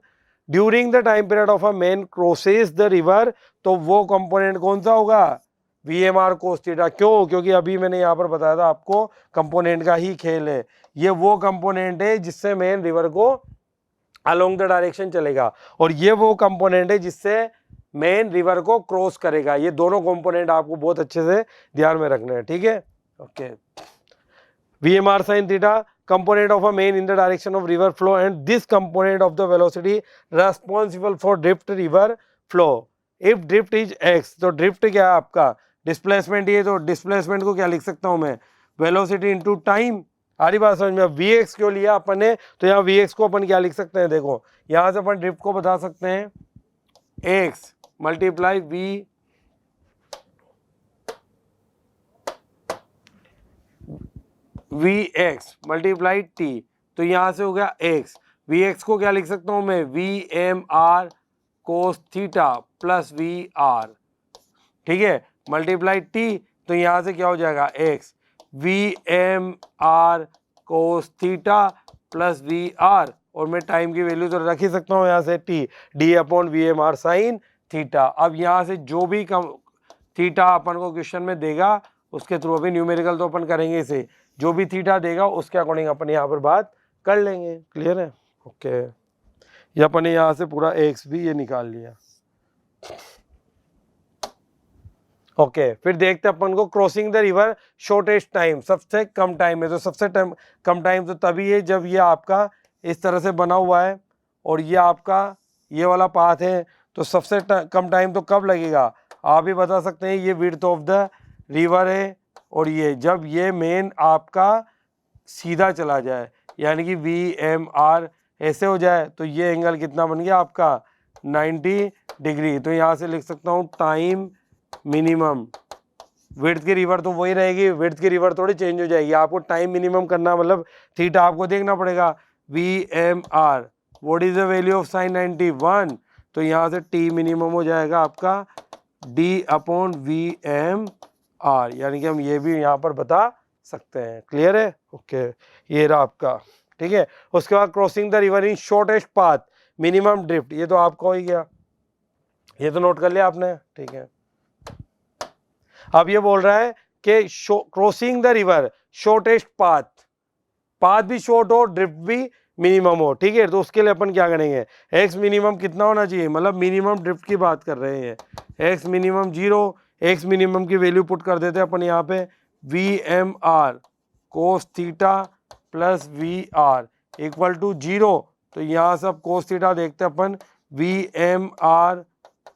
during the time period of a man crosses the river, तो वो कंपोनेंट कौन सा होगा, v M R cos theta. क्यों, क्योंकि अभी मैंने यहाँ पर बताया था आपको कंपोनेंट का ही खेल है, ये वो कंपोनेंट है जिससे मेन रिवर को अलोंग द डायरेक्शन चलेगा, और ये वो कंपोनेंट है जिससे मेन रिवर को क्रॉस करेगा। ये दोनों कंपोनेंट आपको बहुत अच्छे से ध्यान में रखना है, ठीक है। Okay, V M R sine theta component of a main in the direction of river flow, and this component of the velocity responsible for drift river flow. If drift is x, तो drift क्या है आपका, डिस्प्लेसमेंट, ये तो डिस्प्लेसमेंट को क्या लिख सकता हूं मैं, वेलोसिटी इनटू टाइम। हरी बात समझ में, वी एक्स क्यों लिया अपन ने, तो यहाँ वी एक्स को अपन क्या लिख सकते हैं, देखो यहाँ से अपन ड्रिफ्ट को बता सकते हैं X multiply V X multiply T, तो यहां से हो गया एक्स, वी एक्स को क्या लिख सकता हूं मैं, V M R cos theta plus we R, ठीक है, मल्टीप्लाई टी, तो यहां से क्या हो जाएगा X V M R cos theta plus we R, और मैं टाइम की वैल्यू तो रख ही सकता हूँ यहाँ से T D upon V M R sine theta. अब यहाँ से जो भी थीटा अपन को क्वेश्चन में देगा उसके थ्रू, अभी न्यूमेरिकल तो अपन करेंगे इसे, जो भी थीटा देगा उसके अकॉर्डिंग अपन यहाँ पर बात कर लेंगे, क्लियर है। ओके, ये अपन ने यहाँ से पूरा एक्स भी ये निकाल लिया। ओके, फिर देखते अपन को crossing the river shortest time, सबसे कम टाइम है, तो सबसे कम टाइम तो तभी है जब ये आपका इस तरह से बना हुआ है और ये आपका ये वाला पाथ है, तो सबसे कम टाइम तो कब लगेगा, आप भी बता सकते हैं, ये विड्थ ऑफ द रिवर है, और ये जब ये मेन आपका सीधा चला जाए, यानी कि वी एम आर ऐसे हो जाए, तो ये एंगल कितना बन गया आपका 90 डिग्री। तो यहाँ से लिख सकता हूँ टाइम मिनिमम, विड्थ की रिवर तो वही रहेगी, विड्थ की रिवर थोड़ी चेंज हो जाएगी, आपको टाइम मिनिमम करना, मतलब थीटा आपको देखना पड़ेगा, V M R what is the value of sine 91, तो यहाँ से टी मिनिमम हो जाएगा आपका D upon V M R, यानी कि हम ये भी यहाँ पर बता सकते हैं, क्लियर है। ओके, ये रहा आपका, ठीक है। उसके बाद crossing the river in shortest path minimum drift, ये तो आपका हो ही गया, ये तो नोट कर लिया आपने, ठीक है। अब ये बोल रहा है कि crossing the river shortest path, path भी शॉर्ट हो ड्रिफ्ट भी मिनिमम हो, ठीक है। तो उसके लिए अपन क्या करेंगे, एक्स मिनिमम कितना होना चाहिए, मतलब मिनिमम ड्रिफ्ट की बात कर रहे हैं, एक्स मिनिमम 0, एक्स मिनिमम की वैल्यू पुट कर देते हैं अपन यहाँ पे v M R cos theta plus we r equal to 0, तो यहाँ से अब कोस थीटा देखते हैं अपन, v M R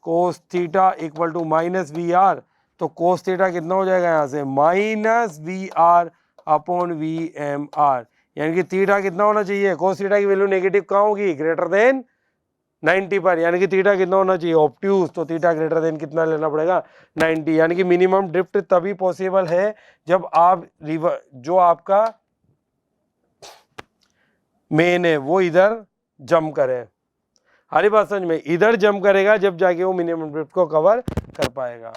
cos theta equal to minus we are, तो कोस थीटा कितना हो जाएगा यहाँ से minus we are upon V M R, यानी कि थीटा कितना होना चाहिए, कोस थीटा की वैल्यू नेगेटिव कहाँ होगी, ग्रेटर देन 90 पर, यानी कि थीटा कितना होना चाहिए ऑब्ट्यूज, तो थीटा ग्रेटर देन कितना लेना पड़ेगा 90, यानी कि मिनिमम ड्रिफ्ट तभी पॉसिबल है जब आप रिवर जो आपका मेन है वो इधर जंप करे, हरी बात समझ में, इधर जंप करेगा जब जाके वो मिनिमम ड्रिफ्ट को कवर कर पाएगा,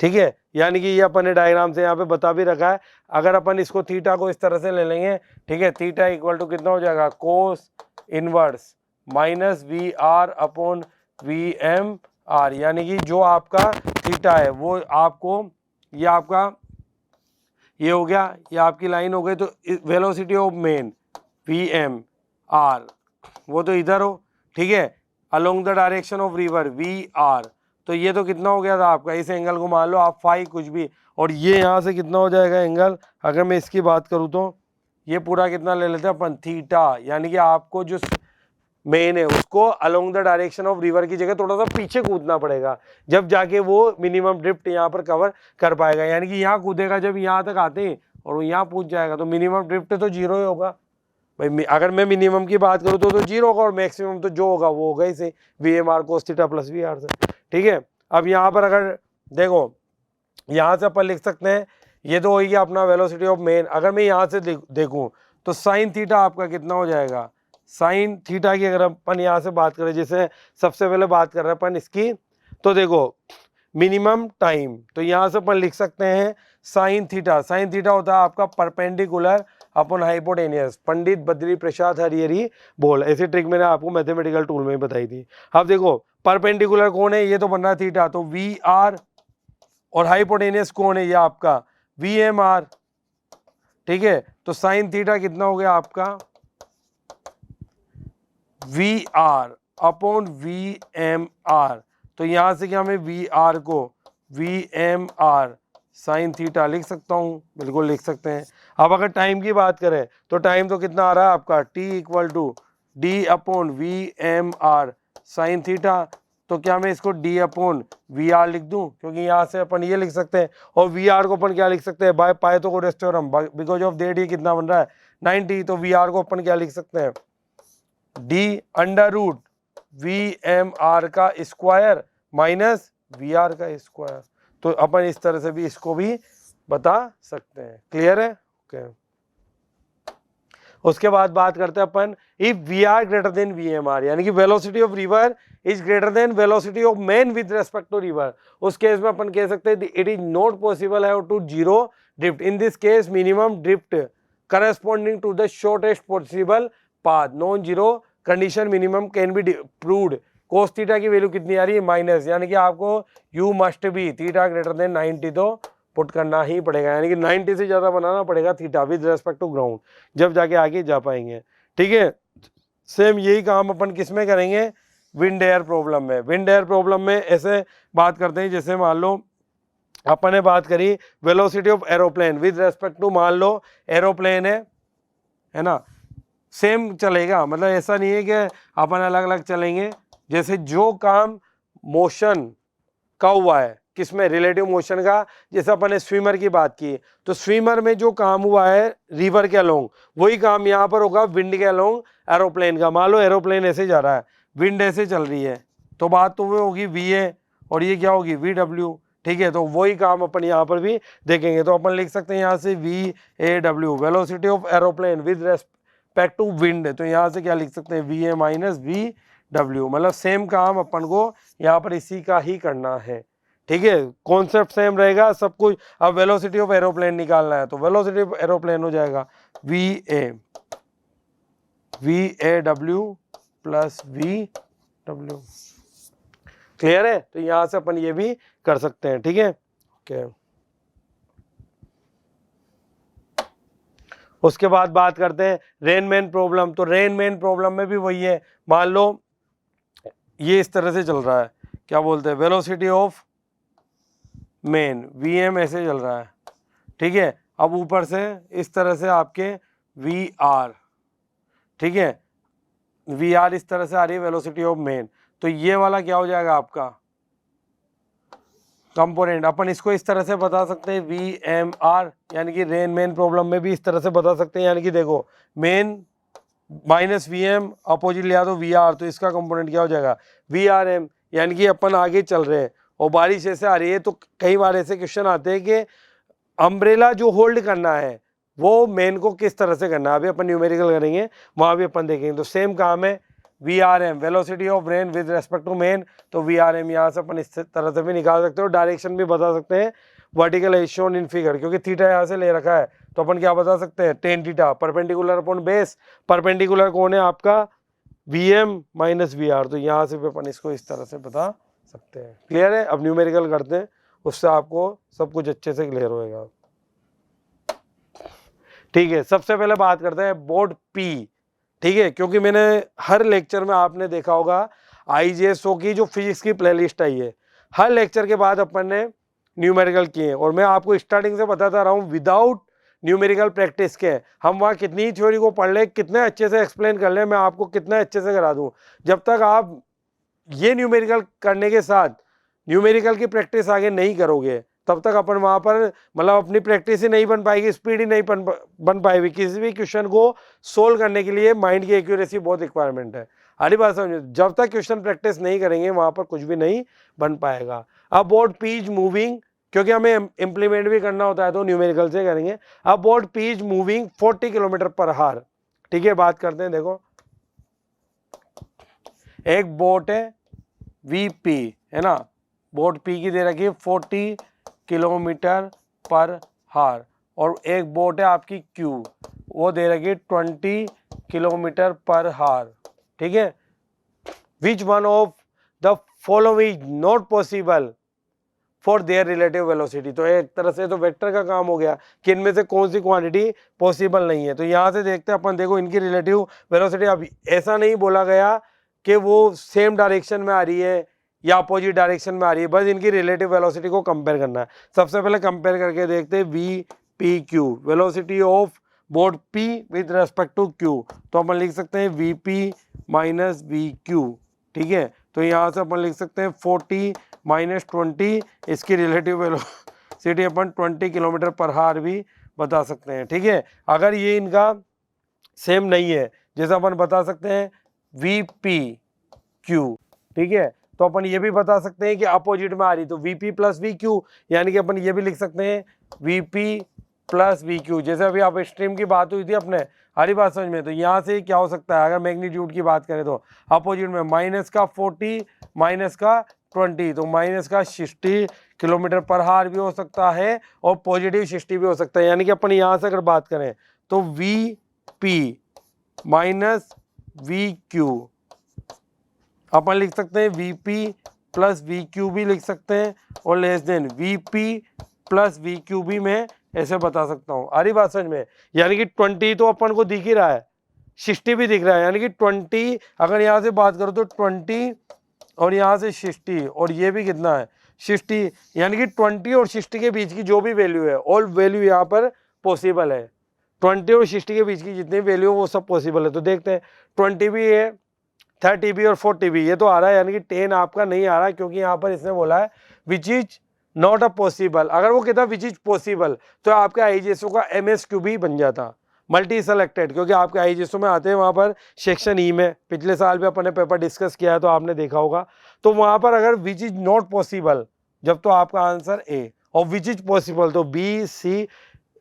ठीक है। यानी कि ये अपन ने डायग्राम से यहाँ पे बता भी रखा है, अगर अपन इसको थीटा को इस तरह से ले लेंगे, ठीक है, थीटा इक्वल टू कितना हो जाएगा cos inverse minus we are upon V M R, यानी कि जो आपका थीटा है वो आपको ये आपका ये हो गया, ये आपकी लाइन हो गई, तो velocity of man V M R वो तो इधर हो, ठीक है, along the direction of river V are, तो ये तो कितना हो गया था आपका, इस एंगल को मान लो आप फाई कुछ भी, और ये यहाँ से कितना हो जाएगा एंगल, अगर मैं इसकी बात करूँ तो ये पूरा कितना ले लेते हैं अपन थीटा, यानी कि आपको जो मेन है उसको along the direction of river की जगह थोड़ा सा पीछे कूदना पड़ेगा, जब जाके वो मिनिमम ड्रिफ्ट यहाँ पर कवर कर पाएगा, यानी कि यहाँ कूदेगा जब यहाँ तक आते हैं और वो यहाँ पूछ जाएगा, तो मिनिमम ड्रिफ्ट तो 0 ही होगा भाई, अगर मैं मिनिमम की बात करूँ तो 0 होगा, और मैक्सिमम तो जो होगा वो होगा इसे V M R cos theta plus we R से, ठीक है। अब यहाँ पर अगर देखो यहाँ से अपन लिख सकते हैं, ये तो हो गया अपना वेलोसिटी ऑफ मेन, अगर मैं यहाँ से देखूँ तो साइन थीटा आपका कितना हो जाएगा, साइन थीटा की अगर अपन यहाँ से बात करें, जैसे सबसे पहले बात कर रहे हैं अपन इसकी, तो देखो मिनिमम टाइम, तो यहाँ से अपन लिख सकते हैं साइन थीटा, साइन थीटा होता है आपका perpendicular upon hypotenuse. Pandit Badri Prasad हरिहरी बोल। ऐसी ट्रिक मैंने आपको मैथमेटिकल टूल में बताई थी। अब देखो परपेंडिकुलर कौन है, ये तो बन रहा थीटा, तो वी आर, और हाइपोटेनियस कौन है, ये आपका वी एम आर। ठीक है, तो साइन थीटा कितना हो गया आपका V are upon V M R. तो यहां से क्या मैं वी आर को V M R sine theta लिख सकता हूं, बिल्कुल लिख सकते हैं। अब अगर टाइम की बात करें तो टाइम तो कितना आ रहा है आपका t equal to D upon V M R sine theta. तो क्या मैं इसको d अपॉन वी आर लिख दूं, क्योंकि यहां से अपन ये लिख सकते हैं, और वी आर को अपन क्या लिख सकते हैं, by Pythagoras theorem, because of that ये कितना बन रहा है 90। तो वी आर को अपन क्या लिख सकते हैं, D under root V M R का स्क्वायर माइनस वी आर का स्क्वायर। तो अपन इस तरह से भी इसको भी बता सकते हैं। क्लियर है? ओके। उसके बाद बात करते हैं अपन if v r greater than v M R, यानी कि velocity of river is greater than velocity of man with respect to river. उस केस में अपन कह सकते हैं इट इज नॉट पॉसिबल है to zero drift. In this case minimum drift corresponding to the shortest possible path, non zero condition minimum can be proved. Cos theta की वैल्यू कितनी आ रही है, माइनस, यानी कि आपको you must be theta greater than 90 तो पुट करना ही पड़ेगा, यानी कि 90 से ज़्यादा बनाना पड़ेगा theta with respect to ground, जब जाके आगे जा पाएंगे। ठीक है, सेम यही काम अपन किस में करेंगे, विंड एयर प्रॉब्लम में। विंड एयर प्रॉब्लम में ऐसे बात करते हैं, जैसे मान लो अपन ने बात करी velocity of aeroplane with respect to, मान लो एरोप्लेन है ना, सेम चलेगा, मतलब ऐसा नहीं है कि अपन अलग अलग चलेंगे। जैसे जो काम मोशन का हुआ है किसमें, रिलेटिव मोशन का, जैसे अपन ने स्विमर की बात की, तो स्विमर में जो काम हुआ है रिवर के अलोंग, वही काम यहाँ पर होगा विंड के अलोंग एरोप्लेन का। मान लो एरोप्लेन ऐसे जा रहा है, विंड ऐसे चल रही है, तो बात तो वो होगी वी ए, और ये क्या होगी वी डब्ल्यू। ठीक है, तो वही काम अपन यहाँ पर भी देखेंगे। तो अपन लिख सकते हैं यहाँ से V A W, velocity of aeroplane with respect to wind. तो यहाँ से क्या लिख सकते हैं, V A minus we W, मतलब सेम काम अपन को यहाँ पर इसी का ही करना है। ठीक है, कॉन्सेप्ट सेम रहेगा सब कुछ। अब वेलोसिटी ऑफ एरोप्लेन निकालना है, तो वेलोसिटी ऑफ एरोप्लेन हो जाएगा we A W plus V W. Clear है? तो यहां से अपन ये भी कर सकते हैं। ठीक है, ओके। उसके बाद बात करते हैं रेनमैन प्रॉब्लम। तो रेनमैन प्रॉब्लम में भी वही है, मान लो ये इस तरह से चल रहा है, क्या बोलते हैं, velocity of man we M ऐसे चल रहा है। ठीक है, अब ऊपर से इस तरह से आपके वी आर, ठीक है, वी आर इस तरह से आ रही है वेलोसिटी ऑफ मेन। तो ये वाला क्या हो जाएगा आपका कंपोनेंट। अपन इसको इस तरह से बता सकते हैं वी एम आर, यानी कि रेन मेन प्रॉब्लम में भी इस तरह से बता सकते हैं। यानी कि देखो man minus V M opposite लिया तो वी आर, तो इसका कंपोनेंट क्या हो जाएगा वी आर एम। यानी कि अपन आगे चल रहे हैं और बारिश ऐसे आ रही है, तो कई बार ऐसे क्वेश्चन आते हैं कि अम्ब्रेला जो होल्ड करना है वो मेन को किस तरह से करना है। अभी अपन न्यूमेरिकल करेंगे, वहाँ भी अपन देखेंगे। तो सेम काम है V R M, velocity of rain with respect to man. तो वी आर एम यहाँ से अपन इस तरह से भी निकाल सकते हो, डायरेक्शन भी बता सकते हैं, vertical as shown in figure, क्योंकि थीटा यहाँ से ले रखा है तो अपन क्या बता सकते हैं tan theta perpendicular upon base. Perpendicular कौन है आपका V M minus we are. तो यहाँ से भी अपन इसको इस तरह से बता सकते हैं। क्लियर है? अब न्यूमेरिकल करते हैं, उससे आपको सब कुछ अच्छे से क्लियर होएगा। ठीक है, सबसे पहले बात करते हैं बोर्ड पी। ठीक है, क्योंकि मैंने हर लेक्चर में आपने देखा होगा IGSO की जो फिजिक्स की प्लेलिस्ट आई है, हर लेक्चर के बाद अपन ने न्यूमेरिकल किए, और मैं आपको स्टार्टिंग से बताता रहा हूँ विदाउट न्यूमेरिकल प्रैक्टिस के हम वहाँ कितनी ही थ्योरी को पढ़ ले, कितने अच्छे से एक्सप्लेन कर ले, मैं आपको कितने अच्छे से करा दूँ। जब तक आप ये न्यूमेरिकल करने के साथ न्यूमेरिकल की प्रैक्टिस आगे नहीं करोगे, तब तक अपन वहाँ पर मतलब अपनी प्रैक्टिस ही नहीं बन पाएगी, स्पीड ही नहीं बन पाएगी। किसी भी क्वेश्चन को सोल्व करने के लिए माइंड की एक्यूरेसी बहुत रिक्वायरमेंट है। हरी बात समझो, जब तक क्वेश्चन प्रैक्टिस नहीं करेंगे वहाँ पर कुछ भी नहीं बन पाएगा। अब बोर्ड पीज मूविंग, क्योंकि हमें इम्प्लीमेंट भी करना होता है तो न्यूमेरिकल से करेंगे। अब board Ps moving 40 kilometre per हार। ठीक है, बात करते हैं। देखो एक बोट है VP, है ना, बोट P की दे रखी है 40 किलोमीटर पर हार, और एक बोट है आपकी Q वो दे रखी 20 किलोमीटर पर हार, ठीक है। Which one of the following not possible for their relative velocity. तो एक तरह से तो वेक्टर का काम हो गया कि इनमें से कौन सी क्वांटिटी पॉसिबल नहीं है। तो यहाँ से देखते हैं अपन, देखो इनकी रिलेटिव वेलोसिटी, अब ऐसा नहीं बोला गया कि वो सेम डायरेक्शन में आ रही है या अपोजिट डायरेक्शन में आ रही है, बस इनकी रिलेटिव वेलोसिटी को कंपेयर करना है। सबसे पहले कंपेयर करके देखते हैं we P Q, velocity of both P with respect to Q. तो अपन लिख सकते हैं V P minus we Q, ठीक है। तो यहाँ से अपन लिख सकते हैं 40 माइनस 20, इसकी रिलेटिव वेलोसिटी अपन 20 किलोमीटर पर हार भी बता सकते हैं, ठीक है। अगर ये इनका सेम नहीं है, जैसे अपन बता सकते हैं वी पी क्यू, ठीक है, तो अपन ये भी बता सकते हैं कि अपोजिट में आ रही, तो v p plus v Q, यानी कि अपन ये भी लिख सकते हैं we p plus v Q. जैसे अभी आप स्ट्रीम की बात हुई थी अपने, हरी बात समझ में, तो यहाँ से क्या हो सकता है, अगर मैग्नीट्यूड की बात करें तो अपोजिट में माइनस का 40 माइनस का 20, तो माइनस का 60 किलोमीटर पर हार भी हो सकता है और पॉजिटिव 60 भी हो सकता है। यानी कि अपन यहाँ से अगर बात करें तो v P minus we q अपन लिख सकते हैं we p plus v q भी लिख सकते हैं, और less than v p plus v q भी मैं ऐसे बता सकता हूँ। आ रही बात समझ में? यानी कि 20 तो अपन को दिख ही रहा है, 60 भी दिख रहा है, यानी कि 20 अगर यहाँ से बात करो तो 20 और यहाँ से 60, और ये भी कितना है 60, यानी कि 20 और 60 के बीच की जो भी वैल्यू है, ऑल वैल्यू यहाँ पर पॉसिबल है। 20 और 60 के बीच की जितनी वैल्यू वो सब पॉसिबल है। तो देखते हैं 20 भी है, 30 भी और 40 भी, ये तो आ रहा है, यानी कि 10 आपका नहीं आ रहा, क्योंकि यहाँ पर इसने बोला है which is not a possible. अगर वो कहता विच इज पॉसिबल तो आपका आईजीएसओ का एमएसक्यू भी बन जाता, मल्टी सेलेक्टेड, क्योंकि आपके आईजीएसओ में आते हैं वहाँ पर सेक्शन ई में, पिछले साल भी अपन ने पेपर डिस्कस किया है तो आपने देखा होगा। तो वहाँ पर अगर विच इज नॉट पॉसिबल जब, तो आपका आंसर ए, और विच इज पॉसिबल तो बी सी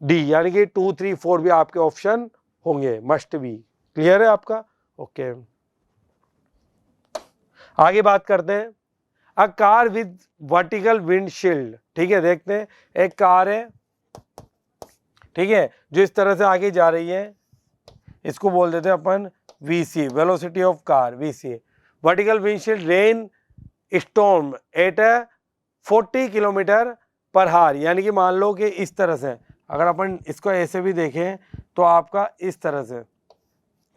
डी, यानी कि 2 3 4 भी आपके ऑप्शन होंगे, मस्ट बी। क्लियर है आपका? ओके, आगे बात करते हैं a car with vertical windshield, ठीक है। देखते हैं एक कार है, ठीक है, जो इस तरह से आगे जा रही है, इसको बोल देते हैं अपन v c, velocity of car, v c. Vertical windshield rain storm at 40 kilometre per hour, यानी कि मान लो कि इस तरह से, अगर अपन इसको ऐसे भी देखें तो आपका इस तरह से,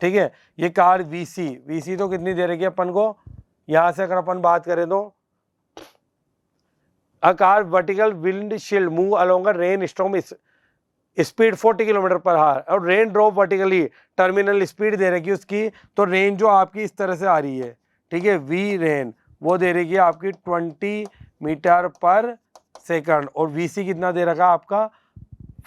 ठीक है, ये कार वीसी, वीसी तो कितनी दे रही है अपन को, यहाँ से अगर अपन बात करें तो a car vertical windshield move along a rain storm speed 40 kilometre per hour, और rain drop vertically, terminal speed दे रखी है उसकी, तो रेन जो आपकी इस तरह से आ रही है, ठीक है, वी रेन वो दे रही है आपकी 20 मीटर पर सेकंड, और वीसी कितना दे रखा आपका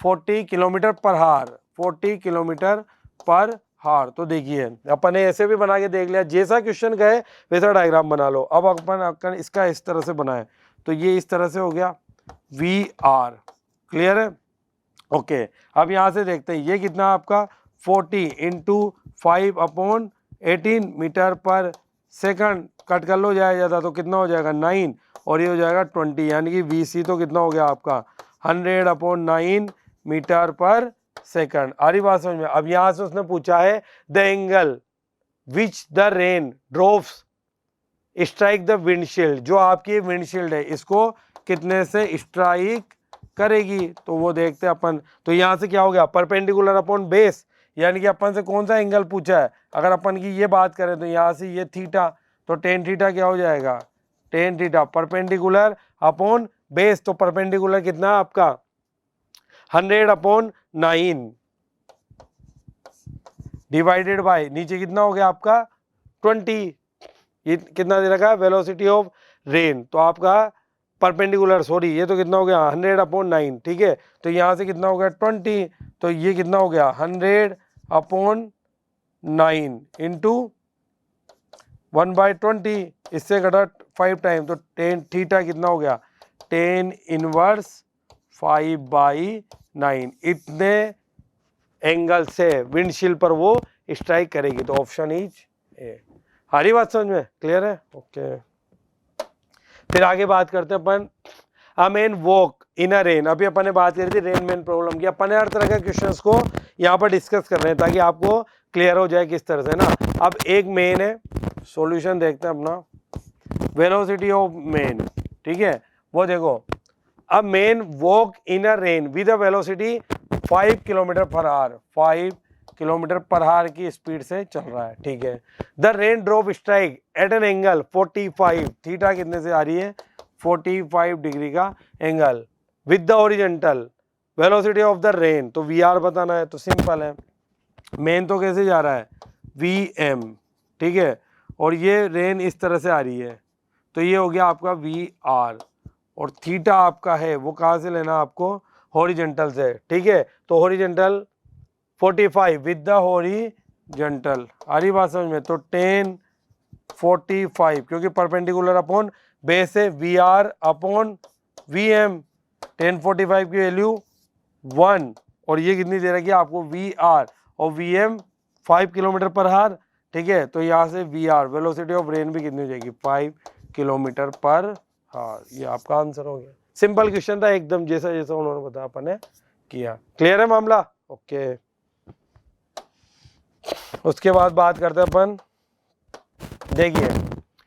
40 किलोमीटर पर हार, 40 किलोमीटर पर हार। तो देखिए अपन ने ऐसे भी बना के देख लिया, जैसा क्वेश्चन कहे वैसा डायग्राम बना लो। अब अपन इसका इस तरह से बनाए तो ये इस तरह से हो गया वी आर, क्लियर है? ओके, अब यहाँ से देखते हैं ये कितना आपका 40 इंटू 5/18 मीटर पर सेकंड, कट कर लो जाया जाता तो कितना हो जाएगा 9, और ये हो जाएगा 20, यानी कि वीसी तो कितना हो गया आपका 100/9 मीटर पर सेकंड। आ रही बात समझ में? अब यहाँ से उसने पूछा है the angle which the rain drops strike the windshield, जो आपकी विंडशील्ड है इसको कितने से स्ट्राइक करेगी, तो वो देखते हैं अपन। तो यहाँ से क्या हो गया परपेंडिकुलर अपॉन बेस, यानी कि अपन से कौन सा एंगल पूछा है, अगर अपन की ये बात करें तो यहाँ से ये थीटा, तो tan थीटा क्या हो जाएगा tan theta perpendicular upon base, तो परपेंडिकुलर कितना है आपका 100/9 डिवाइडेड बाय नीचे कितना हो गया आपका 20, ये कितना दे रखा है वेलोसिटी ऑफ रेन, तो आपका परपेंडिकुलर, सॉरी ये तो कितना हो गया 100/9, ठीक है, तो यहाँ से कितना हो गया 20, तो ये कितना हो गया 100/9 इंटू 1/20, इससे घटा 5 टाइम, तो tan थीटा कितना हो गया tan इनवर्स 5/9, इतने एंगल से विंडशील्ड पर वो स्ट्राइक करेगी। तो ऑप्शन इज ए। हरी बात समझ में? क्लियर है? ओके, फिर आगे बात करते हैं अपन a man walk in a rain. अभी अपन ने बात करी थी रेन मैन प्रॉब्लम की। अपन ने हर तरह के क्वेश्चंस को यहाँ पर डिस्कस कर रहे हैं ताकि आपको क्लियर हो जाए किस तरह से ना। अब एक मेन है, सॉल्यूशन देखते हैं अपना, वेलोसिटी ऑफ मेन, ठीक है, वो देखो। अब man walk in a rain with a velocity 5 kilometre per hour, 5 kilometre per hour की स्पीड से चल रहा है, ठीक है। The rain drop strike at an angle 45, theta कितने से आ रही है, 45 डिग्री का angle with the horizontal velocity of the rain, तो वी आर बताना है, तो सिंपल है। मेन तो कैसे जा रहा है, वी एम, ठीक है, और ये रेन इस तरह से आ रही है, तो ये हो गया आपका वी आर, और थीटा आपका है वो कहाँ से लेना आपको, हॉरिजेंटल से, ठीक है। तो हॉरिजेंटल 45 विद द हॉरिजेंटल, आ रही बात समझ में, तो 10 45 क्योंकि परपेंडिकुलर अपॉन बेस है, V are upon we M, 10 45 की वैल्यू 1, और ये कितनी दे रखी है आपको, वी आर, और V M 5 kilometre per hour, ठीक है। तो यहाँ से V are velocity of rain भी कितनी हो जाएगी, 5 किलोमीटर पर आवर, ये आपका आंसर हो गया। सिंपल क्वेश्चन था एकदम, जैसा जैसा उन्होंने बताया अपन ने किया। क्लियर है मामला, ओके। उसके बाद बात करते हैं अपन, देखिए,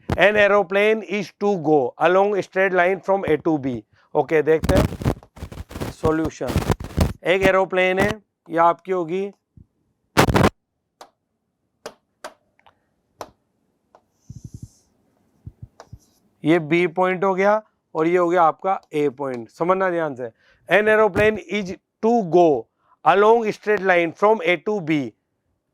an aeroplane is to go along straight line from A to B, okay. देखते हैं सॉल्यूशन। एक एरोप्लेन है, ये आपकी होगी ये बी पॉइंट हो गया, और ये हो गया आपका ए पॉइंट, समझना ध्यान से। An aeroplane is to go along straight line from A to B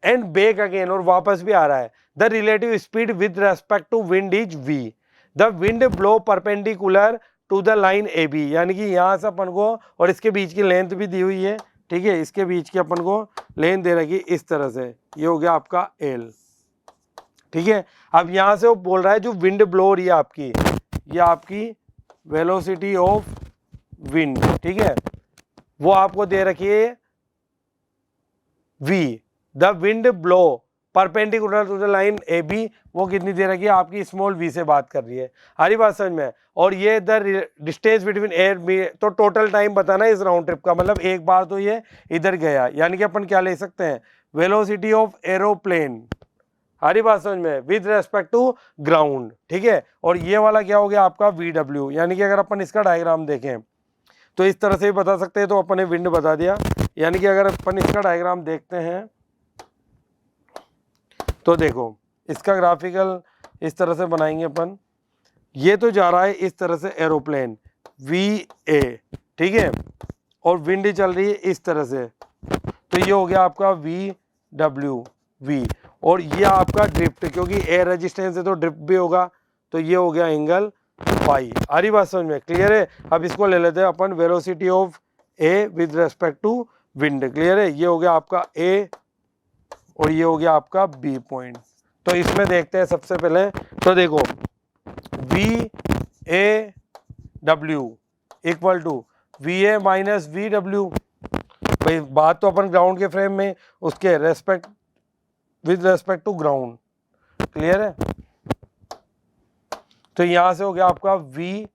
and back again, और वापस भी आ रहा है। The relative speed with respect to wind is V, the wind blow perpendicular to the line A B, यानी कि यहाँ से अपन को, और इसके बीच की लेंथ भी दी हुई है, ठीक है, इसके बीच की अपन को लेंथ दे रखी इस तरह से, ये हो गया आपका एल, ठीक है। अब यहां से वो बोल रहा है जो विंड ब्लो हो रही है आपकी, ये आपकी वेलोसिटी ऑफ विंड, ठीक है, वो आपको दे रखी है v, the wind blow perpendicular to the line A B, वो कितनी दे रखी है आपकी, स्मॉल v से बात कर रही है, हरी बात समझ में। और ये the distance between A B, तो टोटल टाइम बताना है इस राउंड ट्रिप का, मतलब एक बार तो ये इधर गया, यानी कि अपन क्या ले सकते हैं, वेलोसिटी ऑफ एरोप्लेन, हरी बात समझ में, विद रेस्पेक्ट टू ग्राउंड, ठीक है। और ये वाला क्या हो गया आपका वी डब्ल्यू, यानी कि अगर अपन इसका डायग्राम देखें तो इस तरह से भी बता सकते हैं, तो अपन ने विंड बता दिया। यानी कि अगर अपन इसका डायग्राम देखते हैं तो देखो, इसका ग्राफिकल इस तरह से बनाएंगे अपन, ये तो जा रहा है इस तरह से एरोप्लेन वी ए, ठीक है, और विंड चल रही है इस तरह से, तो ये हो गया आपका वी डब्ल्यू वी, और ये आपका ड्रिफ्ट, क्योंकि एयर रेजिस्टेंस है तो ड्रिफ्ट भी होगा, तो ये हो गया एंगल फाई। आ रही बात समझ में, क्लियर है। अब इसको ले लेते हैं अपन, velocity of A with respect to wind, clear है, ये हो गया आपका ए, और ये हो गया आपका बी पॉइंट। तो इसमें देखते हैं सबसे पहले, तो देखो V A W equal to V A minus we W, भाई बात तो अपन ग्राउंड के फ्रेम में, उसके respect with respect to ground, clear है। तो यहां से हो गया आपका वी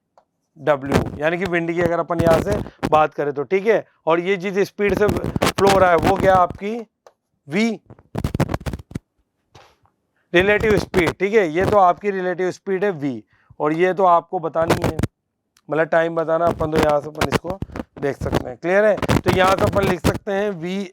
डब्ल्यू, यानी कि विंड की अगर अपन यहां से बात करें तो, ठीक है। और ये जिस स्पीड से फ्लो हो रहा है वो क्या आपकी वी रिलेटिव स्पीड, ठीक है, ये तो आपकी रिलेटिव स्पीड है वी, और ये तो आपको बतानी है, मतलब टाइम बताना, अपन तो यहाँ से अपन इसको देख सकते हैं, क्लियर है। तो यहाँ से अपन लिख सकते हैं वी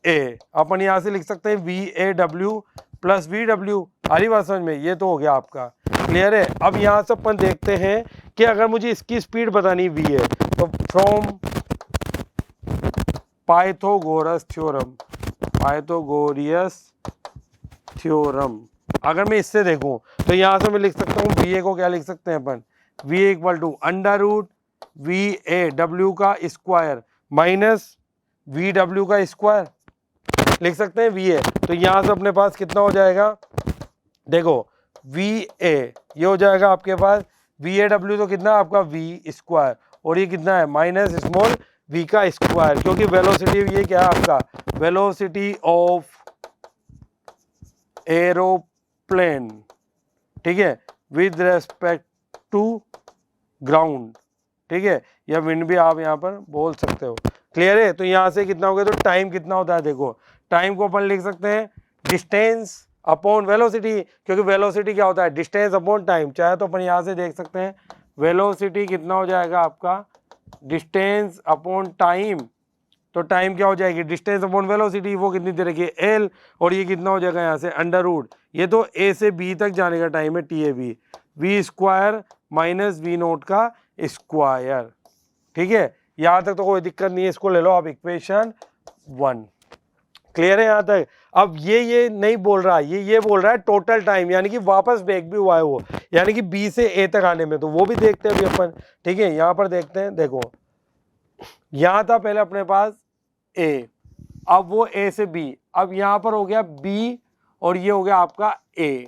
ए अपन यहाँ से लिख सकते हैं V A W plus V W, हरी बात समझ में, ये तो हो गया आपका, क्लियर है। अब यहाँ से अपन देखते हैं कि अगर मुझे इसकी स्पीड बतानी वी है, तो फ्रॉम पाइथागोरस थ्योरम अगर मैं इससे देखूं, तो यहाँ से मैं लिख सकता हूँ वी ए को क्या लिख सकते हैं अपन, v A equal to under root v A डब्ल्यू का स्क्वायर माइनस वी डब्ल्यू का स्क्वायर, लिख सकते हैं वी ए। तो यहाँ से अपने पास कितना हो जाएगा, देखो वी ए ये हो जाएगा आपके पास वी ए डब्ल्यू, तो कितना आपका वी स्क्वायर, और ये कितना है माइनस स्मॉल वी का स्क्वायर, क्योंकि वेलोसिटी ये क्या है आपका, वेलोसिटी ऑफ एरोप्लेन, ठीक है, विद रेस्पेक्ट टू ग्राउंड, ठीक है, या विंड भी आप यहाँ पर बोल सकते हो। क्लियर है? तो यहाँ से कितना हो गया, तो टाइम कितना होता है, देखो टाइम को अपन लिख सकते हैं डिस्टेंस अपॉन वेलोसिटी, क्योंकि वेलोसिटी क्या होता है, डिस्टेंस अपॉन टाइम। चाहे तो अपन यहाँ से देख सकते हैं वेलोसिटी कितना हो जाएगा आपका, डिस्टेंस अपॉन टाइम। तो टाइम क्या हो जाएगी, डिस्टेंस अपॉन वेलोसिटी, वो कितनी दे रखी है एल, और ये कितना हो जाएगा यहाँ से अंडर रूट, ये तो ए से बी तक जाने का टाइम है T A B, V square minus V naught का स्क्वायर। ठीक है, यहाँ तक तो कोई दिक्कत नहीं है, इसको ले लो आप इक्वेशन 1। क्लियर है यहाँ तक? अब ये नहीं बोल रहा, ये बोल रहा है टोटल टाइम, यानी कि वापस बैक भी हुआ है वो, यानी कि बी से ए तक आने में, तो वो भी देखते हैं अभी अपन। ठीक है, यहाँ पर देखते हैं, देखो यहाँ था पहले अपने पास ए, अब वो ए से बी, अब यहाँ पर हो गया बी, और ये हो गया आपका ए,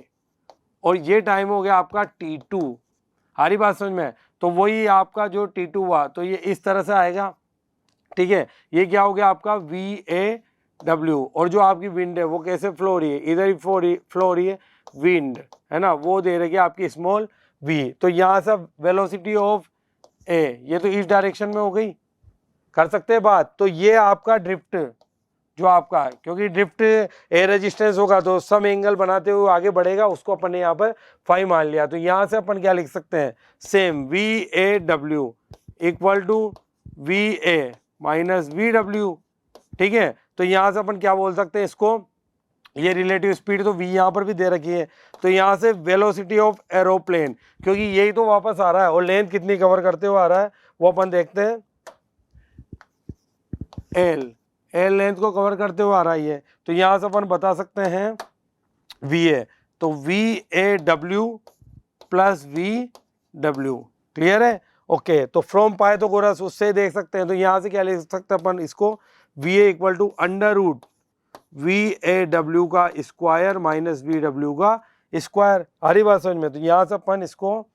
और ये टाइम हो गया आपका T2। हरी बात समझ में? तो वही आपका जो T2 हुआ, तो ये इस तरह से आएगा। ठीक है, ये क्या हो गया आपका VAW, और जो आपकी विंड है वो कैसे फ्लो रही है, इधर ही फ्लो रही है विंड, है ना, वो दे रही है आपकी स्मॉल v। तो यहाँ से वेलोसिटी ऑफ ए, ये तो इस डायरेक्शन में हो गई, कर सकते हैं बात। तो ये आपका ड्रिफ्ट जो आपका, क्योंकि ड्रिफ्ट ए रेजिस्टेंस होगा तो सम एंगल बनाते हुए आगे बढ़ेगा, उसको अपन ने यहाँ पर फाई मान लिया। तो यहाँ से अपन क्या लिख सकते हैं, same VAW equal to VA minus VW। ठीक है, तो यहाँ से अपन क्या बोल सकते हैं इसको, ये रिलेटिव स्पीड तो v यहाँ पर भी दे रखी है, तो यहाँ से वेलोसिटी ऑफ एरोप्लेन, क्योंकि यही तो वापस आ रहा है, और लेंथ कितनी कवर करते हुए आ रहा है वो अपन देखते हैं, एल लेंथ को कवर करते हुए आ रहा है। तो यहाँ से अपन बता सकते हैं VA, तो VAW प्लस VW। क्लियर है? ओके, तो फ्रॉम पाइथागोरस उससे देख सकते हैं, तो यहाँ से क्या लिख सकते हैं अपन इसको, VA इक्वल टू अंडर रूट VAW का स्क्वायर माइनस VW का स्क्वायर। हरी बात समझ में? तो यहाँ से अपन इसको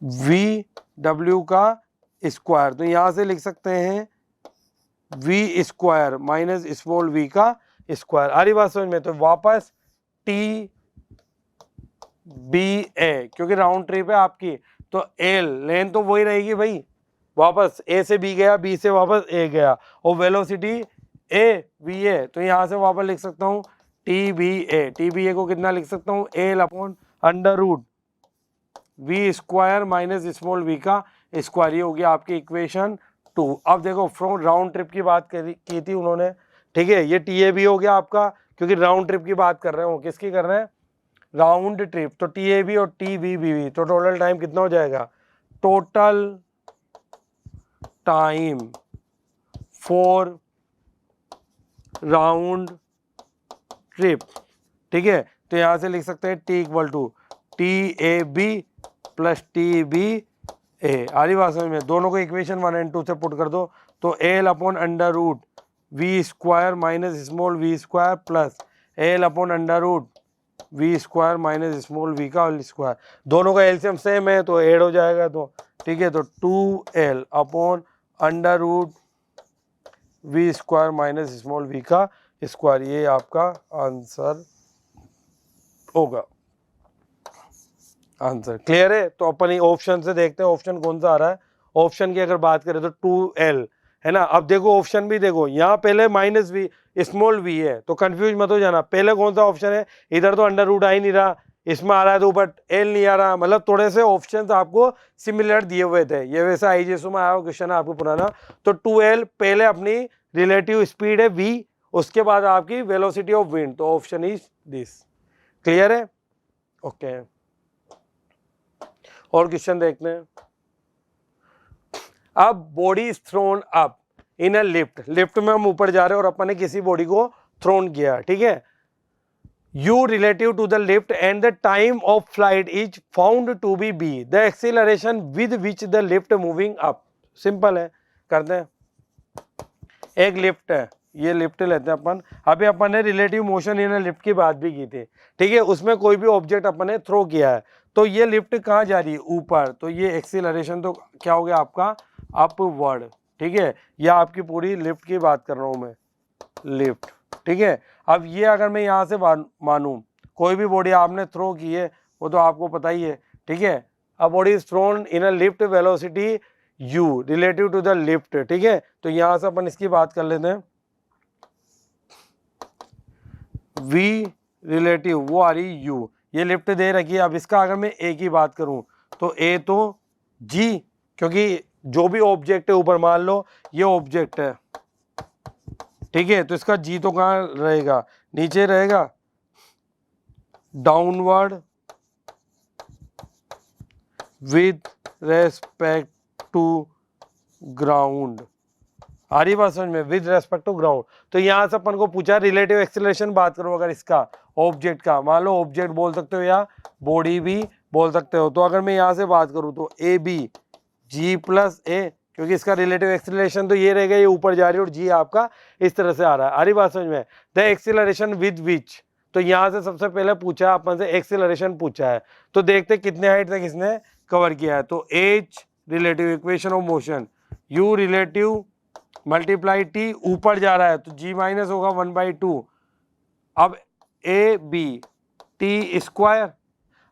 VW का स्क्वायर, तो यहाँ से लिख सकते हैं V square minus small v का स्क्वायर। आ रही बात समझ में? तो वापस TBA, क्योंकि राउंड ट्रिप है आपकी, तो L लेंथ तो वही रहेगी भाई, वापस A से B गया, B से वापस A गया, और वेलोसिटी VA, तो यहाँ से वापस लिख सकता हूँ TBA को कितना लिख सकता हूँ, L upon under root V square minus small v का स्क्वायर। ये हो गया आपकी इक्वेशन 2। अब देखो फ्रॉम राउंड ट्रिप की बात की थी उन्होंने, ठीक है, ये TAB हो गया आपका, क्योंकि राउंड ट्रिप की बात कर रहे हो, किसकी कर रहे हैं, राउंड ट्रिप, तो TAB और TBB, तो टोटल टाइम कितना हो जाएगा, total time for round trip. ठीक है, तो यहाँ से लिख सकते हैं T equal to TAB plus TBA। आरी बात समझ में? दोनों को इक्वेशन 1 और 2 से पुट कर दो, तो L upon under root V square minus small v square plus L upon under root V square minus small v का होल स्क्वायर। दोनों का एलसीएम सेम है तो ऐड हो जाएगा, तो ठीक है, तो 2L upon under root V square minus small v का स्क्वायर, ये आपका आंसर होगा। आंसर क्लियर है? तो अपन ऑप्शन से देखते हैं ऑप्शन कौन सा आ रहा है। ऑप्शन की अगर बात करें तो 2L है ना। अब देखो ऑप्शन भी देखो, यहाँ पहले माइनस v स्मॉल v है, तो कंफ्यूज मत हो जाना, पहले कौन सा ऑप्शन है, इधर तो अंडर रूट आ ही नहीं रहा, इसमें आ रहा है तो ऊपर L नहीं आ रहा, मतलब थोड़े से ऑप्शंस आपको सिमिलर दिए हुए थे, ये वैसा IGSO में आया हुआ क्वेश्चन है आपको पुराना। तो 2L पहले अपनी रिलेटिव स्पीड है v, उसके बाद आपकी वेलोसिटी ऑफ विंड, तो ऑप्शन इज दिस। क्लियर है? ओके, और क्वेश्चन देखते हैं। अब body is throne up in a lift, lift में हम ऊपर जा रहे हैं और अपन ने किसी बॉडी को थ्रोन किया, ठीक है, u relative to the lift and the time of flight is found to be b, the acceleration with which the lift moving up। Simple है, करते हैं। एक लिफ्ट है, ये लिफ्ट लेते हैं अपन, अभी अपन ने रिलेटिव मोशन इन लिफ्ट की बात भी की थी, ठीक है, उसमें कोई भी ऑब्जेक्ट अपन ने थ्रो किया है, तो ये लिफ्ट कहाँ जा रही है, ऊपर, तो ये एक्सीलरेशन तो क्या हो गया आपका, अपवर्ड। ठीक है, या आपकी पूरी लिफ्ट की बात कर रहा हूँ मैं, लिफ्ट ठीक है। अब ये अगर मैं यहाँ से मानूँ, कोई भी बॉडी आपने थ्रो की है वो तो आपको पता ही है, ठीक है। अब body is thrown in a lift velocity u relative to the lift, ठीक है। तो यहाँ से अपन इसकी बात कर लेते हैं, v रिलेटिव वो आ रही u, ये लिफ्ट दे रखी है। अब इसका अगर मैं a की बात करूं तो a तो g, क्योंकि जो भी ऑब्जेक्ट है ऊपर, मान लो ये ऑब्जेक्ट है, ठीक है, तो इसका g तो कहाँ रहेगा, नीचे रहेगा, downward with respect to ground. आ रही बात समझ में, विद रेस्पेक्ट टू ग्राउंड। तो यहाँ से अपन को पूछा रिलेटिव एक्सेलरेशन बात करो अगर इसका ऑब्जेक्ट का, मान लो ऑब्जेक्ट बोल सकते हो या बॉडी भी बोल सकते हो। तो अगर मैं यहाँ से बात करूँ तो ए बी जी प्लस ए, क्योंकि इसका रिलेटिव एक्सेलरेशन तो ये रहेगा, ये ऊपर जा रही है और जी आपका इस तरह से आ रहा है। आ रही बात समझ में, द एक्सेलरेशन विद विच, तो यहाँ से सबसे पहले पूछा अपन से एक्सेलरेशन पूछा है, तो देखते कितने हाइट तक इसने कवर किया है। तो H relative equation of motion, you relative multiply T, ऊपर जा रहा है तो जी माइनस होगा 1/2। अब ए बी टी स्क्वायर,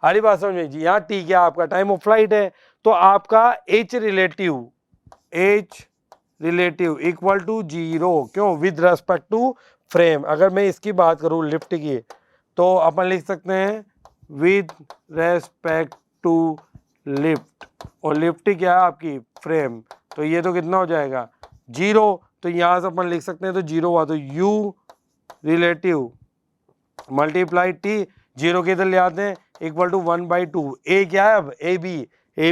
हरी बात समझ में जी। यहाँ टी क्या आपका टाइम ऑफ फ्लाइट है, तो आपका एच रिलेटिव इक्वल टू 0, क्यों, विद रेस्पेक्ट टू फ्रेम। अगर मैं इसकी बात करूँ लिफ्ट की, तो अपन लिख सकते हैं विद रेस्पेक्ट टू लिफ्ट, और लिफ्ट क्या है आपकी फ्रेम, तो ये तो कितना हो जाएगा 0। तो यहाँ से अपन लिख सकते हैं तो 0 हुआ, तो u रिलेटिव मल्टीप्लाई टी, 0 के इधर ले आते हैं, इक्वल टू 1/2। ए क्या है अब, ए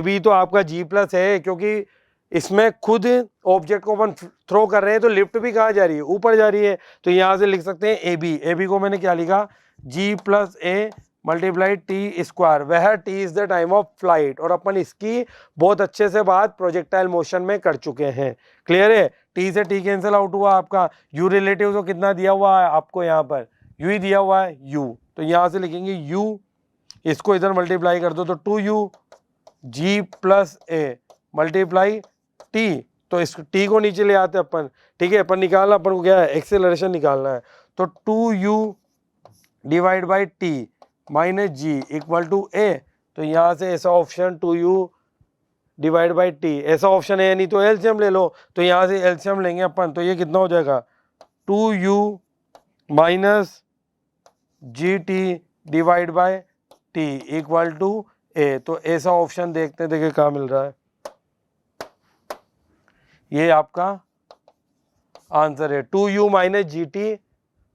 बी तो आपका g प्लस है, क्योंकि इसमें खुद ऑब्जेक्ट को अपन थ्रो कर रहे हैं, तो लिफ्ट भी कहाँ जा रही है, ऊपर जा रही है। तो यहाँ से लिख सकते हैं ए बी को मैंने क्या लिखा, g plus A multiply T square, वह T is the time of flight. और अपन इसकी बहुत अच्छे से बात प्रोजेक्टाइल मोशन में कर चुके हैं, क्लियर है। टी से टी कैंसिल आउट हुआ आपका, यू रिलेटिव तो कितना दिया हुआ है आपको, यहाँ पर यू ही दिया हुआ है यू, तो यहाँ से लिखेंगे यू, इसको इधर मल्टीप्लाई कर दो तो 2u ji plus A multiply T, तो इस टी को नीचे ले आते अपन, ठीक है। अपन निकालना, अपन को क्या है, एक्सेलरेशन निकालना है, तो 2u divide by t minus g equal to a. तो यहाँ से ऐसा option 2u divide by t, ऐसा ऑप्शन है, नहीं तो एलसीएम ले लो, तो यहाँ से एलसीएम लेंगे अपन, तो ये कितना हो जाएगा 2u minus g t divide by t equal to a. तो ऐसा ऑप्शन देखते देखिए कहाँ मिल रहा है, ये आपका आंसर है 2u minus g T,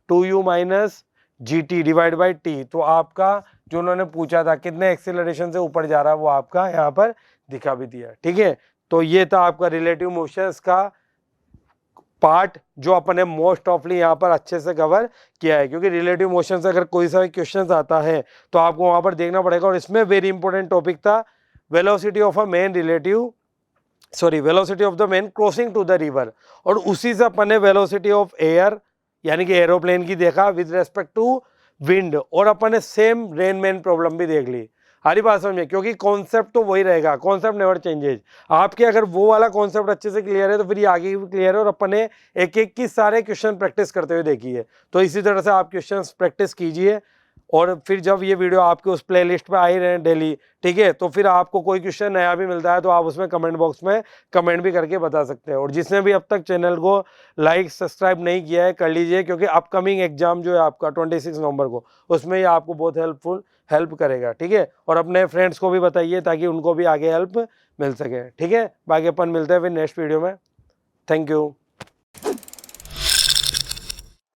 2u minus g t divide by T. तो आपका जो उन्होंने पूछा था कितने एक्सेलरेशन से ऊपर जा रहा है, वो आपका यहाँ पर दिखा भी दिया, ठीक है। तो ये था आपका रिलेटिव मोशंस का पार्ट, जो अपन ने मोस्ट ऑफली यहाँ पर अच्छे से कवर किया है, क्योंकि रिलेटिव मोशन से अगर कोई सा क्वेश्चन आता है तो आपको वहाँ पर देखना पड़ेगा। और इसमें वेरी इंपॉर्टेंट टॉपिक था velocity of velocity of the man crossing to the river, और उसी से अपन ने वेलोसिटी ऑफ एयर यानी कि एरोप्लेन की देखा विद रेस्पेक्ट टू विंड, और अपन ने सेम रेनमैन प्रॉब्लम भी देख ली। हरी बात समझ में, क्योंकि कॉन्सेप्ट तो वही रहेगा, कॉन्सेप्ट नेवर चेंजेज। आपके अगर वो वाला कॉन्सेप्ट अच्छे से क्लियर है तो फिर ये आगे भी क्लियर है, और अपन ने एक एक की सारे क्वेश्चन प्रैक्टिस करते हुए देखी है। तो इसी तरह से आप क्वेश्चन प्रैक्टिस कीजिए, और फिर जब ये वीडियो आपके उस प्लेलिस्ट पे आ ही रहे हैं डेली, ठीक है, तो फिर आपको कोई क्वेश्चन नया भी मिलता है तो आप उसमें कमेंट बॉक्स में कमेंट भी करके बता सकते हैं। और जिसने भी अब तक चैनल को लाइक सब्सक्राइब नहीं किया है कर लीजिए, क्योंकि अपकमिंग एग्जाम जो है आपका 26 नवंबर को, उसमें ये आपको बहुत हेल्प करेगा, ठीक है। और अपने फ्रेंड्स को भी बताइए ताकि उनको भी आगे हेल्प मिल सके, ठीक है। बाकी अपन मिलते हैं फिर नेक्स्ट वीडियो में। Thank you.